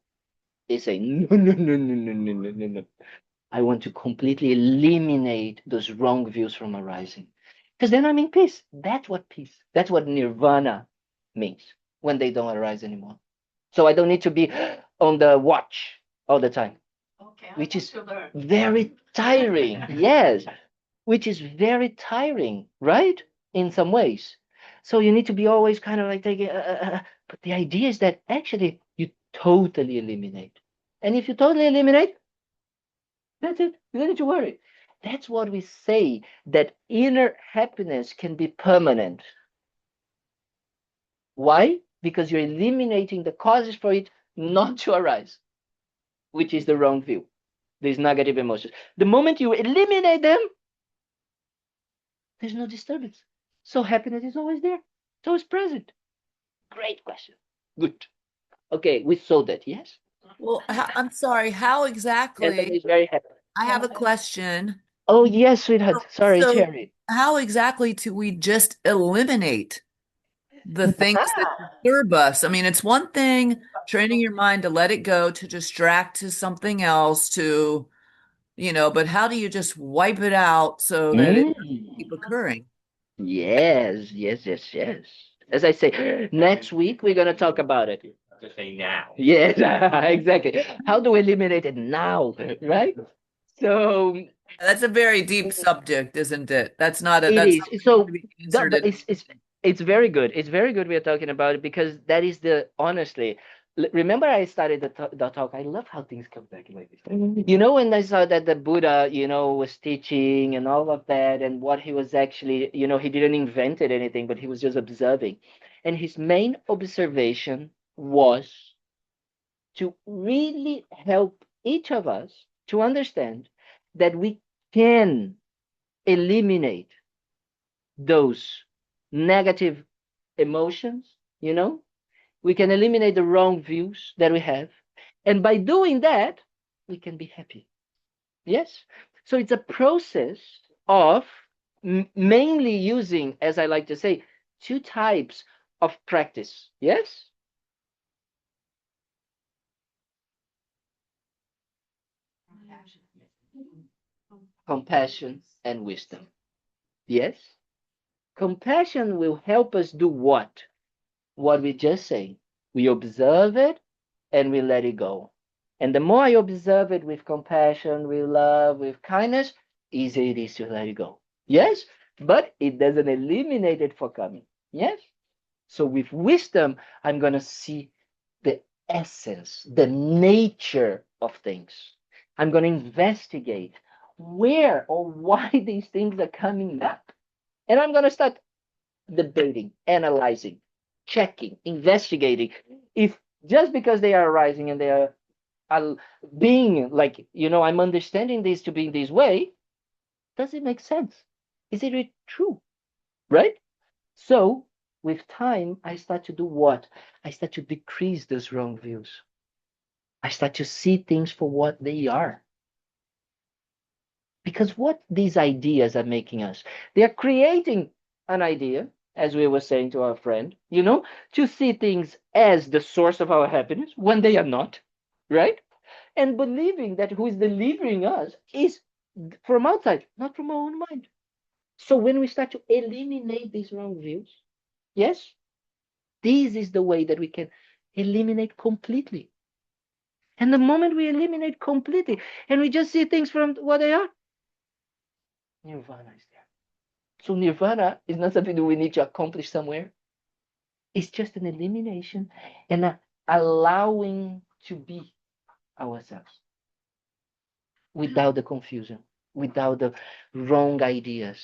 is saying no, no, no, no, no, no, no, no, no. I want to completely eliminate those wrong views from arising. Because then I'm in peace. That's what peace, that's what nirvana means when they don't arise anymore. So I don't need to be on the watch all the time, Okay, which is very tiring. Yes, which is very tiring, right? In some ways. So you need to be always kind of like taking, but the idea is that actually you totally eliminate. And if you totally eliminate, that's it. You don't need to worry. That's what we say, that inner happiness can be permanent. Why? Because you're eliminating the causes for it not to arise, which is the wrong view. These negative emotions. The moment you eliminate them, there's no disturbance. So happiness is always there. It's always present. Great question. Good. Okay, we saw that, yes? Well, I'm sorry, how exactly? Everybody's very happy. I have a question. Oh, yes, sweetheart. Sorry, So Cherry. how exactly do we just eliminate the things that disturb us? I mean, it's one thing training your mind to let it go, to distract to something else, but how do you just wipe it out so that it doesn't keep occurring? Yes, yes, yes, yes. As I say, next week we're going to talk about it. To say now. Yes, exactly. How do we eliminate it now, right? So That's a very deep subject, isn't it? That's not it that's is. So to be answered it's very good. It's very good we are talking about it because that is honestly, Remember I started the talk. I love how things come back like this. You know, when I saw that the Buddha, was teaching and all of that, and what he was actually, he didn't invented anything, but he was just observing. And his main observation was to really help each of us to understand that we can eliminate those negative emotions, we can eliminate the wrong views that we have. And by doing that, we can be happy. Yes? So it's a process of mainly using, as I like to say, two types of practice. Yes? Compassion and wisdom. Yes? Compassion will help us do what? What we just say. We observe it and we let it go. And the more I observe it with compassion, with love, with kindness, easier it is to let it go. Yes? But it doesn't eliminate it for coming. Yes? So with wisdom, I'm going to see the essence, the nature of things. I'm going to investigate where or why these things are coming up. And I'm going to start debating, analyzing, checking, investigating. If just because they are arising and they are being like, I'm understanding this to be this way, does it make sense? Is it true? Right? So with time, I start to do what? I start to decrease those wrong views. I start to see things for what they are. Because what these ideas are making us, they are creating an idea, as we were saying to our friend, to see things as the source of our happiness when they are not, right? And believing that who is delivering us is from outside, not from our own mind. So when we start to eliminate these wrong views, yes, this is the way that we can eliminate completely. And the moment we eliminate completely and we just see things from what they are, nirvana is there. So nirvana is not something that we need to accomplish somewhere. It's just an elimination and allowing to be ourselves without the confusion, without the wrong ideas.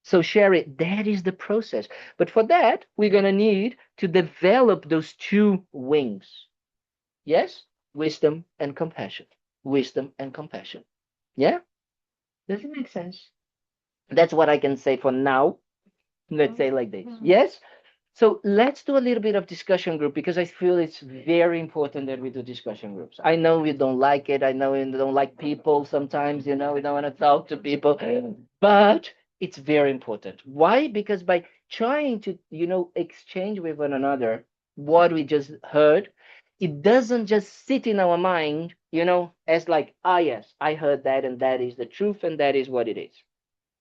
So Sherry, that is the process. But for that, we're going to need to develop those two wings. Yes? Wisdom and compassion. Wisdom and compassion. Yeah? Does it make sense? That's what I can say for now. Let's say like this. Yes? So let's do a little bit of discussion group because I feel it's very important that we do discussion groups. I know we don't like it. I know we don't like people sometimes, we don't want to talk to people, but it's very important. Why? Because by trying to, exchange with one another what we just heard, it doesn't just sit in our mind, as like, ah, yes, I heard that and that is the truth and that is what it is.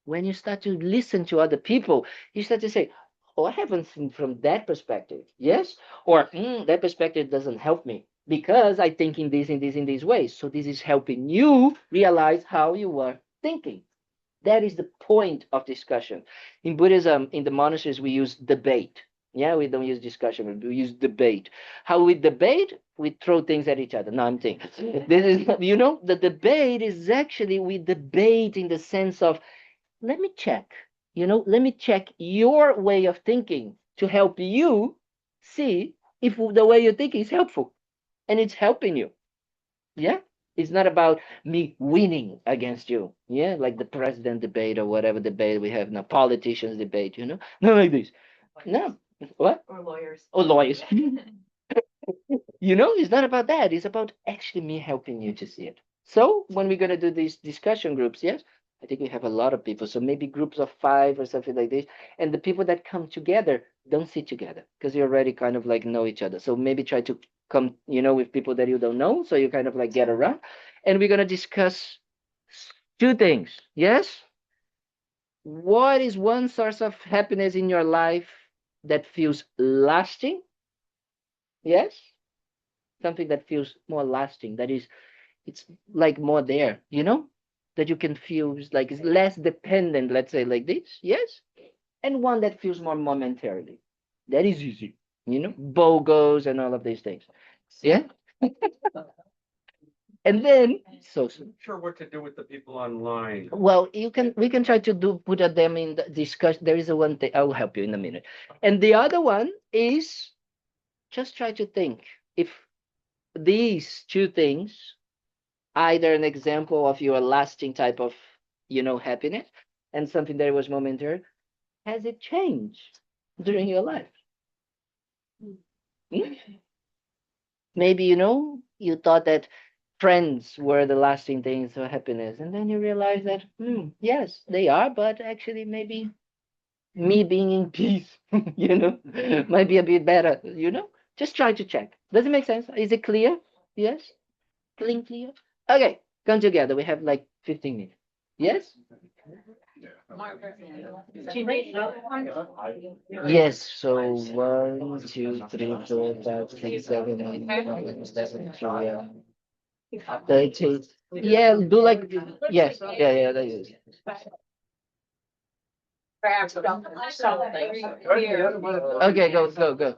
When you start to listen to other people, you start to say, oh, I haven't seen from that perspective. Yes. Or that perspective doesn't help me because I think in these ways. So this is helping you realize how you are thinking. That is the point of discussion. In Buddhism, in the monasteries, we use debate. Yeah, we don't use discussion, we use debate. How we debate? We throw things at each other. No, I'm thinking. This is, the debate is actually we debate in the sense of let me check, let me check your way of thinking to help you see if the way you think is helpful and it's helping you. Yeah. It's not about me winning against you. Yeah. Like the president debate or whatever debate we have now, politicians debate, not like this. No. What? Or lawyers. Or lawyers. It's not about that. It's about actually me helping you to see it. So when we're going to do these discussion groups, yes, I think we have a lot of people. So maybe groups of 5 or something like this. And the people that come together don't sit together because you already kind of like know each other. So maybe try to come, with people that you don't know. So you kind of like get around. And we're going to discuss two things. Yes. What is one source of happiness in your life that feels lasting? Yes. Something that feels more lasting, that is, it's like more there, that you can feel is like it's less dependent, let's say like this. Yes. And one that feels more momentarily. That is easy. BOGOs and all of these things. Yeah. And then, so I'm not sure what to do with the people online. well, we can try to put them in the discussion. There is a one thing, I will help you in a minute. And the other one is just try to think if these two things, either an example of your lasting type of, happiness and something that was momentary, has it changed during your life? Hmm? Maybe, you thought that friends were the lasting things of happiness, and then you realize that, yes, they are, but actually, maybe me being in peace, might be a bit better, Just try to check. Does it make sense? Is it clear? Yes? Clear? Okay, come together. We have like 15 minutes. Yes? Yes, so 1, 2, 3, 4, 5, 6, 7, 8, 9, 10, 11, 12, 13. Yeah, do like, yes, yeah, that is. Okay, go.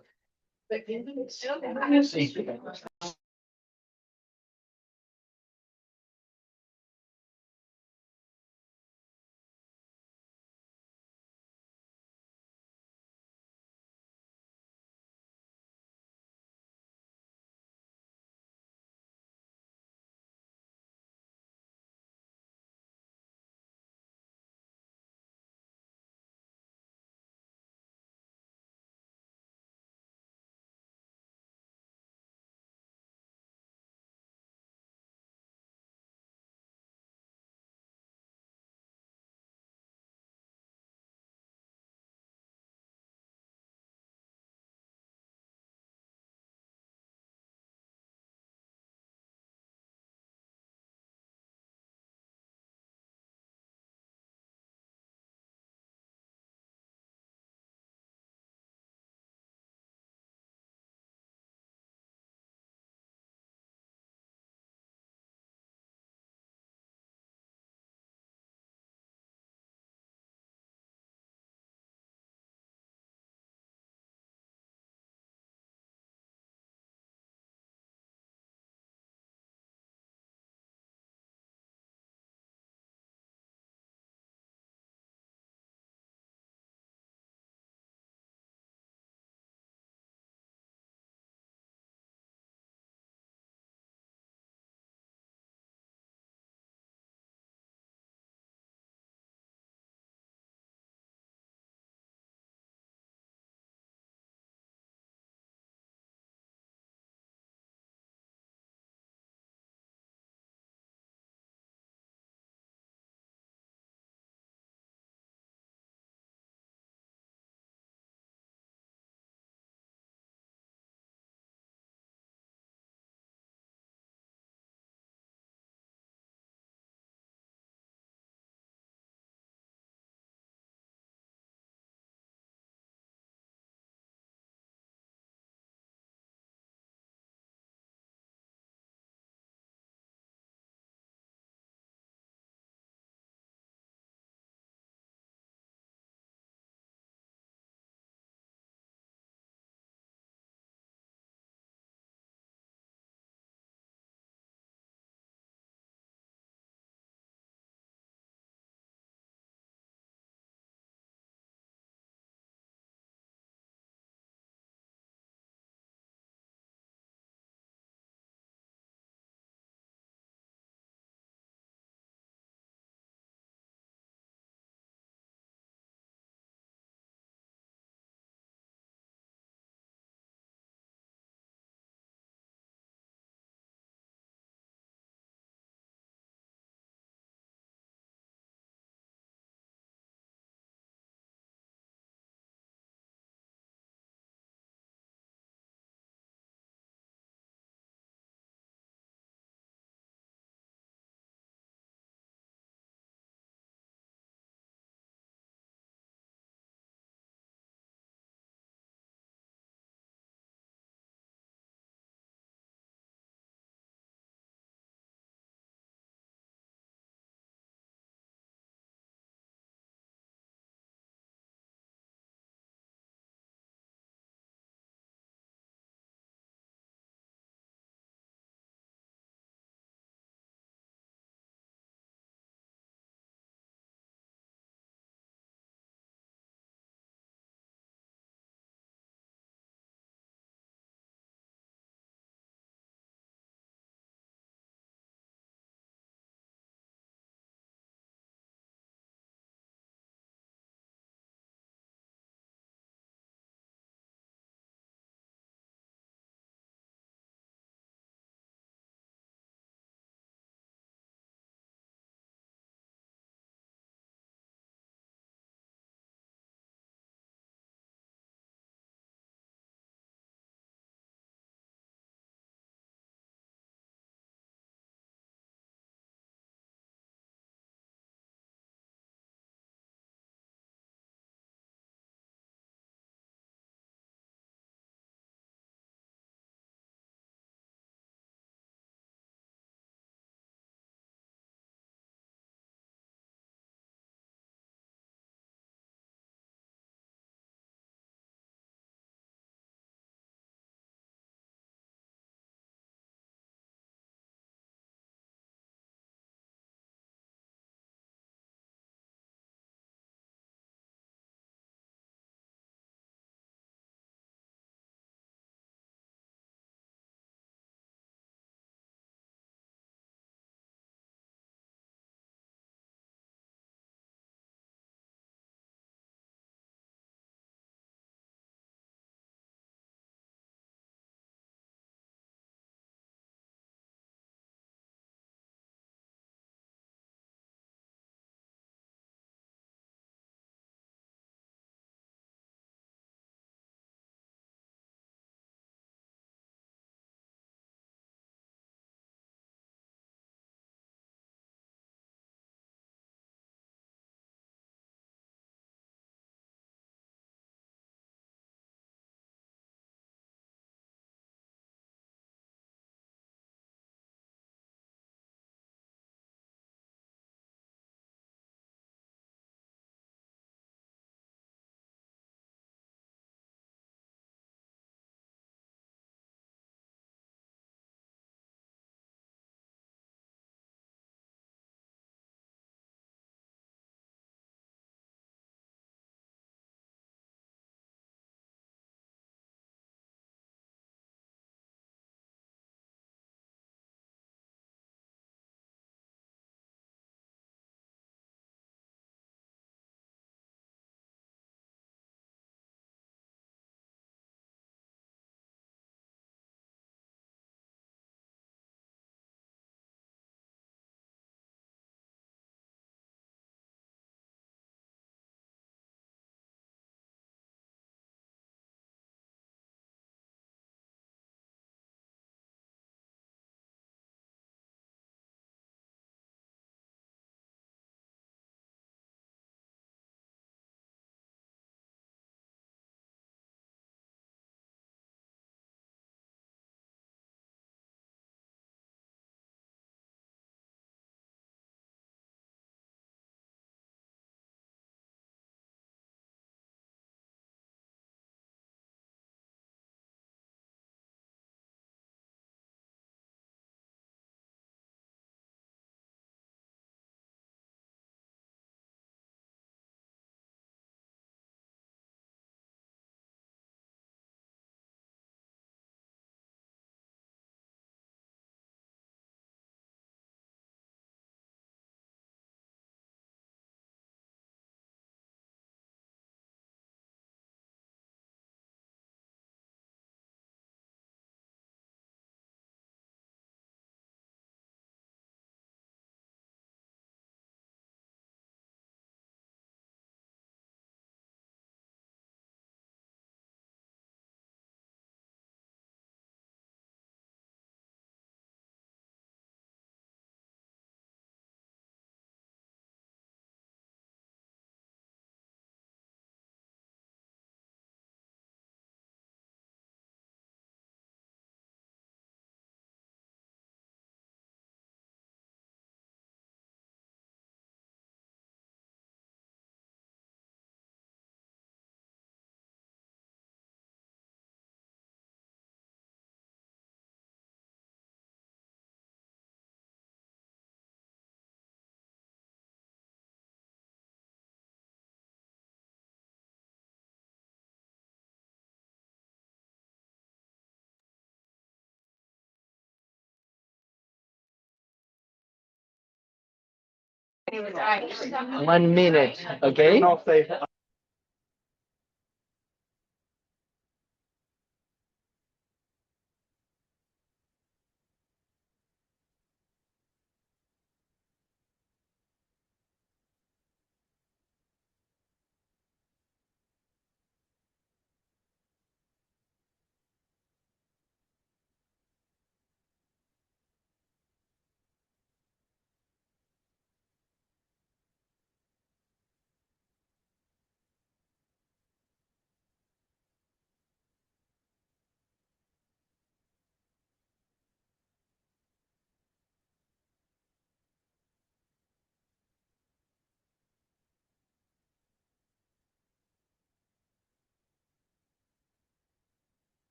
1 minute, okay? I'll say,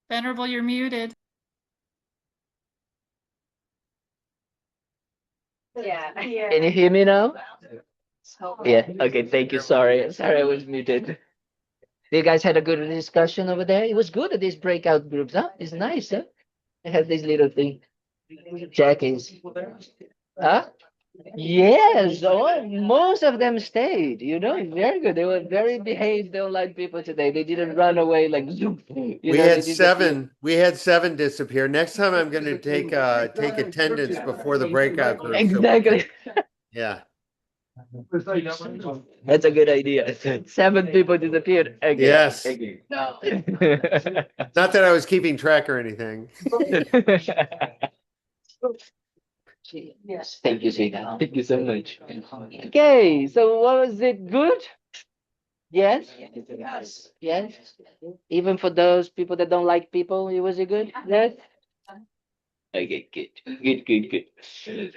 Venerable, you're muted. Yeah. Can you hear me now? Yeah. Okay. Thank you. Sorry, I was muted. You guys had a good discussion over there. It was good at these breakout groups, huh? It's nice, huh? I have this little thing. Jack is, huh? Yes. Oh, most of them stayed. Very good. They were very behaved, online people today. They didn't run away like zoom. We They had disappeared. seven. We had seven disappear. Next time, I'm going to take attendance before the breakout group. Exactly. Yeah. That's a good idea. 7 people disappeared again. Yes. Again. No. Not that I was keeping track or anything. Yes. Thank you, sweetheart. Thank you so much. Okay, so what was it? Good? Yes? Yes. Even for those people that don't like people, it was it good? Yes? Okay, good. Good.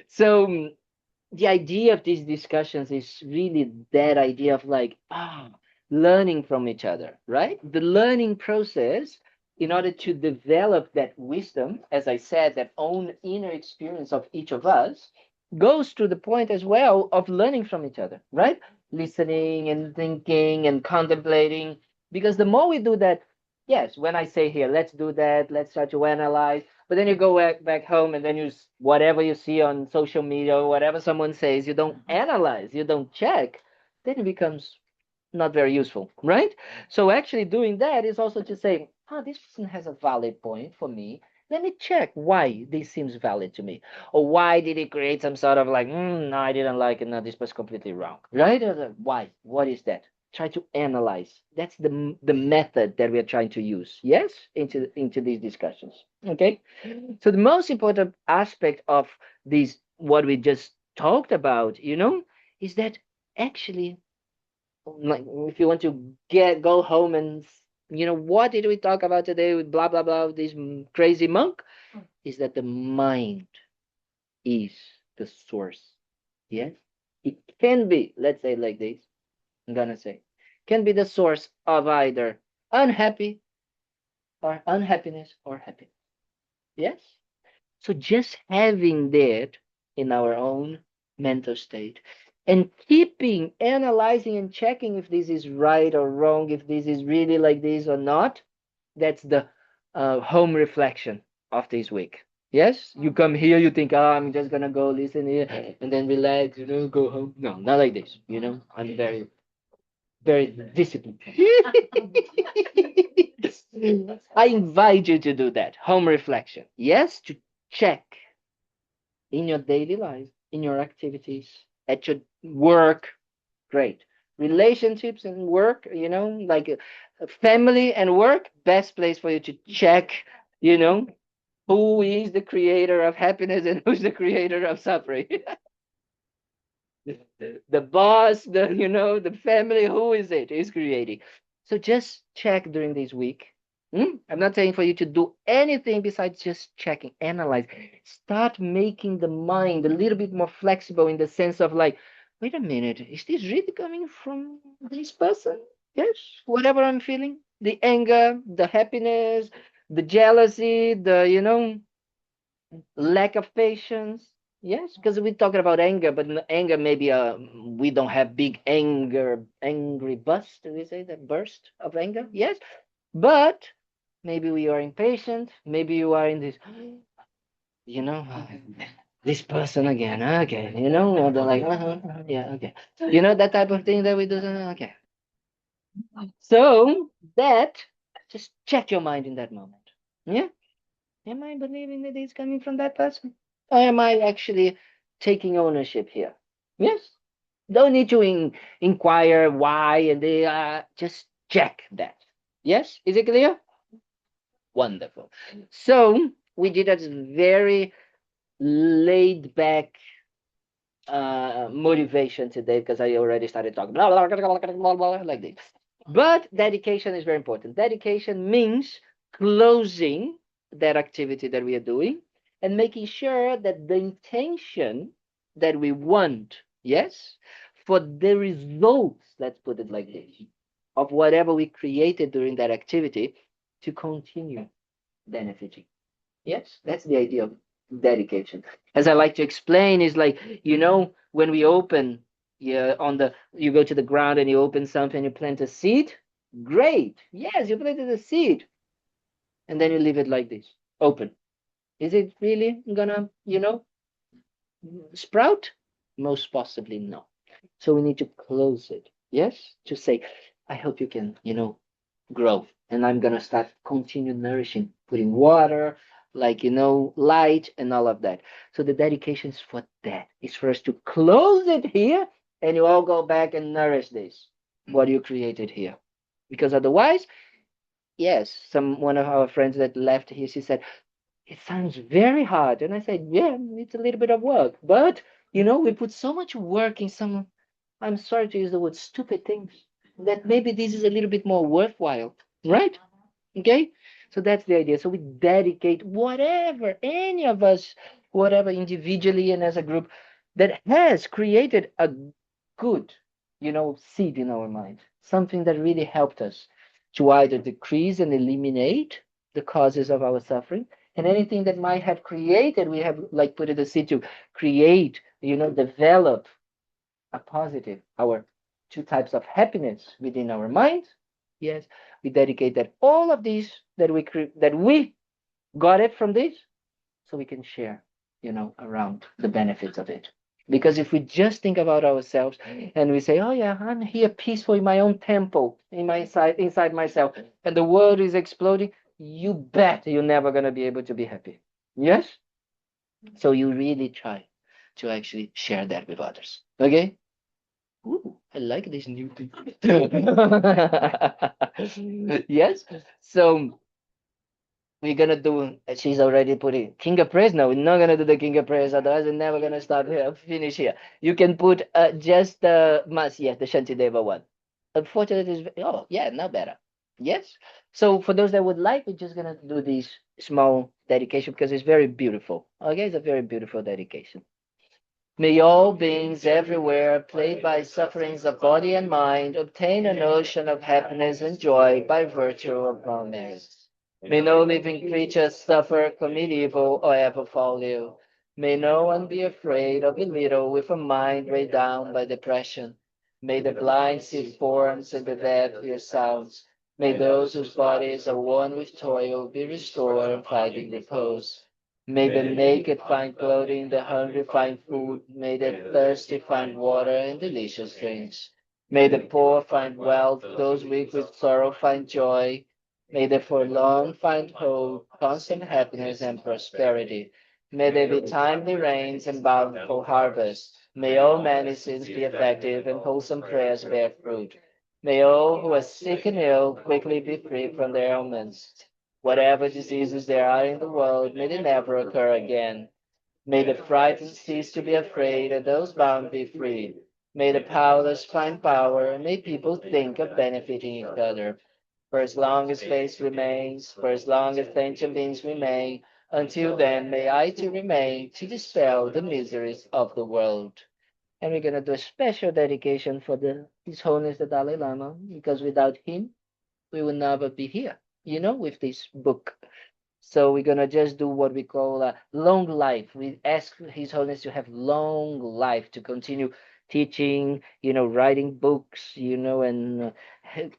So the idea of these discussions is really that idea of like learning from each other, right? The learning process in order to develop that wisdom, as I said, that own inner experience of each of us goes to the point as well of learning from each other, right? Listening and thinking and contemplating, because the more we do that, yes, when I say here, let's do that, let's try to analyze, but then you go back home and then whatever you see on social media or whatever someone says, you don't analyze, you don't check, then it becomes not very useful, right? So actually doing that is also to say, this person has a valid point for me. Let me check why this seems valid to me. Or why did it create some sort of like, no, I didn't like it. No, this was completely wrong. Right? Why? What is that? try to analyze. That's the method that we are trying to use. Yes, into these discussions. Okay. So the most important aspect of these, what we just talked about, is that actually, like, if you want to go home and what did we talk about today with blah blah blah, this crazy monk, is that the mind is the source. Yes, it can be, let's say like this, I'm gonna say, can be the source of either unhappy or unhappiness or happiness. Yes. So just having that in our own mental state and keeping analyzing and checking if this is right or wrong, if this is really like this or not, that's the home reflection of this week. Yes, you come here, you think, oh, I'm just gonna go listen here and then relax, go home. No, not like this. I'm very, very disciplined. I invite you to do that home reflection. Yes, to check in your daily life, in your activities, at your work. Great. Relationships and work, like family and work, best place for you to check, who is the creator of happiness and who's the creator of suffering. The boss, the family, who is it is creating. So just check during this week. I'm not saying for you to do anything besides just checking, analyze. Start making the mind a little bit more flexible in the sense of like, wait a minute, is this really coming from this person? Yes, whatever I'm feeling, the anger, the happiness, the jealousy, the lack of patience. Yes, because we're talking about anger, but anger maybe we don't have big angry burst. Do we say that burst of anger? Yes, but maybe we are impatient. Maybe you are in this, you know, this person again. Okay, or they're like, yeah, okay, that type of thing that we do. Okay, so that just check your mind in that moment. Yeah. Am I believing that it's coming from that person? Or am I actually taking ownership here? Yes. Don't need to inquire why and they just check that. Yes? Is it clear? Wonderful. So we did a very laid back motivation today because I already started talking blah, blah, blah, blah, blah, blah, like this. But dedication is very important. Dedication means closing that activity that we are doing and making sure that the intention that we want, yes, for the results, let's put it like this, of whatever we created during that activity to continue benefiting. Yes, that's the idea of dedication. As I like to explain, is like, when we open, you go to the ground and you open something, you plant a seed. Great. Yes, you planted a seed. And then you leave it like this, open. Is it really gonna, sprout? Most possibly no. So we need to close it. Yes, to say, I hope you can, grow. And I'm gonna start continue nourishing, putting water, like light and all of that. So the dedication is for that. It's for us to close it here, and you all go back and nourish this, what you created here. Because otherwise, yes, one of our friends that left here, she said, it sounds very hard. And I said, yeah, it's a little bit of work. But we put so much work in some, I'm sorry to use the word, stupid things, that maybe this is a little bit more worthwhile, right? Okay, so that's the idea. So we dedicate whatever, any of us, whatever individually and as a group, that has created a good, seed in our mind, something that really helped us to either decrease and eliminate the causes of our suffering, and anything that might have created, we have like put it a seed to create, develop a positive, our two types of happiness within our mind. Yes, we dedicate that all of these that we got it from this, so we can share, around the benefits of it. Because if we just think about ourselves and we say, "Oh yeah, I'm here peaceful in my own temple, inside myself, and the world is exploding," you bet you're never gonna be able to be happy. Yes. So you really try to actually share that with others. Okay. Ooh, I like this new thing. Yes. So we're gonna do. She's already put it. King of Praise. No, we're not gonna do the King of Praise. Otherwise, we're never gonna start here. Finish here. You can put just the Mas. Yes, the Shantideva one. Unfortunately, it's, oh yeah, now better. Yes. So for those that would like, we're just gonna do this small dedication because it's very beautiful. Okay, it's a very beautiful dedication. May all beings everywhere, plagued by sufferings of body and mind, obtain an ocean of happiness and joy by virtue of our merits. May no living creature suffer, commit evil, or ever fall ill. May no one be afraid or belittled with a mind weighed down by depression. May the blind see forms and the deaf hear sounds. May those whose bodies are worn with toil be restored and finding repose. May the naked find clothing, the hungry find food. May the thirsty find water and delicious drinks. May the poor find wealth, those weak with sorrow find joy. May the forlorn find hope, constant happiness and prosperity. May there be timely rains and bountiful harvests. May all medicines be effective and wholesome prayers bear fruit. May all who are sick and ill quickly be free from their ailments. Whatever diseases there are in the world, may they never occur again. May the frightened cease to be afraid, and those bound be freed. May the powerless find power, and may people think of benefiting each other. For as long as space remains, for as long as sentient beings remain, until then may I too remain to dispel the miseries of the world. And we're going to do a special dedication for His Holiness the Dalai Lama, because without him, we will never be here, with this book. So we're gonna just do what we call a long life. We ask His Holiness to have long life to continue teaching, writing books, and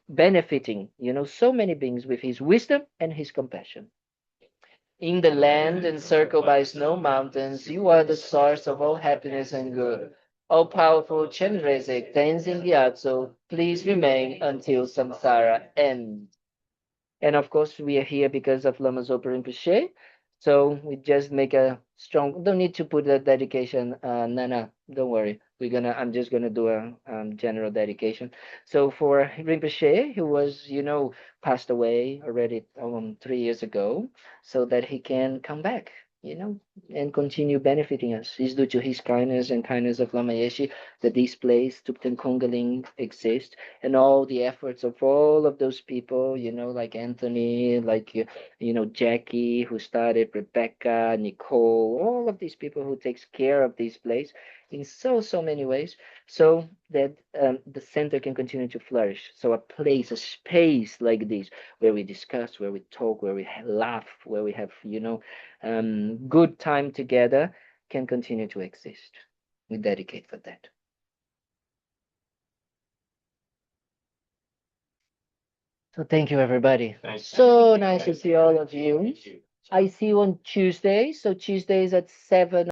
benefiting, so many beings with his wisdom and his compassion. In the land encircled by snow mountains, you are the source of all happiness and good. All powerful Chenrezig, Tenzin Gyatso, please remain until samsara ends. And of course, we are here because of Lama Zopa Rinpoche. So we just make a strong, don't need to put a dedication, Nana, don't worry. I'm just gonna do a general dedication. So for Rinpoche, who was, passed away already 3 years ago, so that he can come back, and continue benefiting us. It's due to his kindness and kindness of Lama Yeshe that this place, Thubten Kunga Ling, exists, and all the efforts of all of those people, like Anthony, like Jackie, who started, Rebecca, Nicole, all of these people who takes care of this place in so many ways, so that the center can continue to flourish. So a place, a space like this, where we discuss, where we talk, where we laugh, where we have good time together, can continue to exist. We dedicate for that. So thank you, everybody. Thanks. So nice to see all of you. I see you on Tuesday. So Tuesdays at 7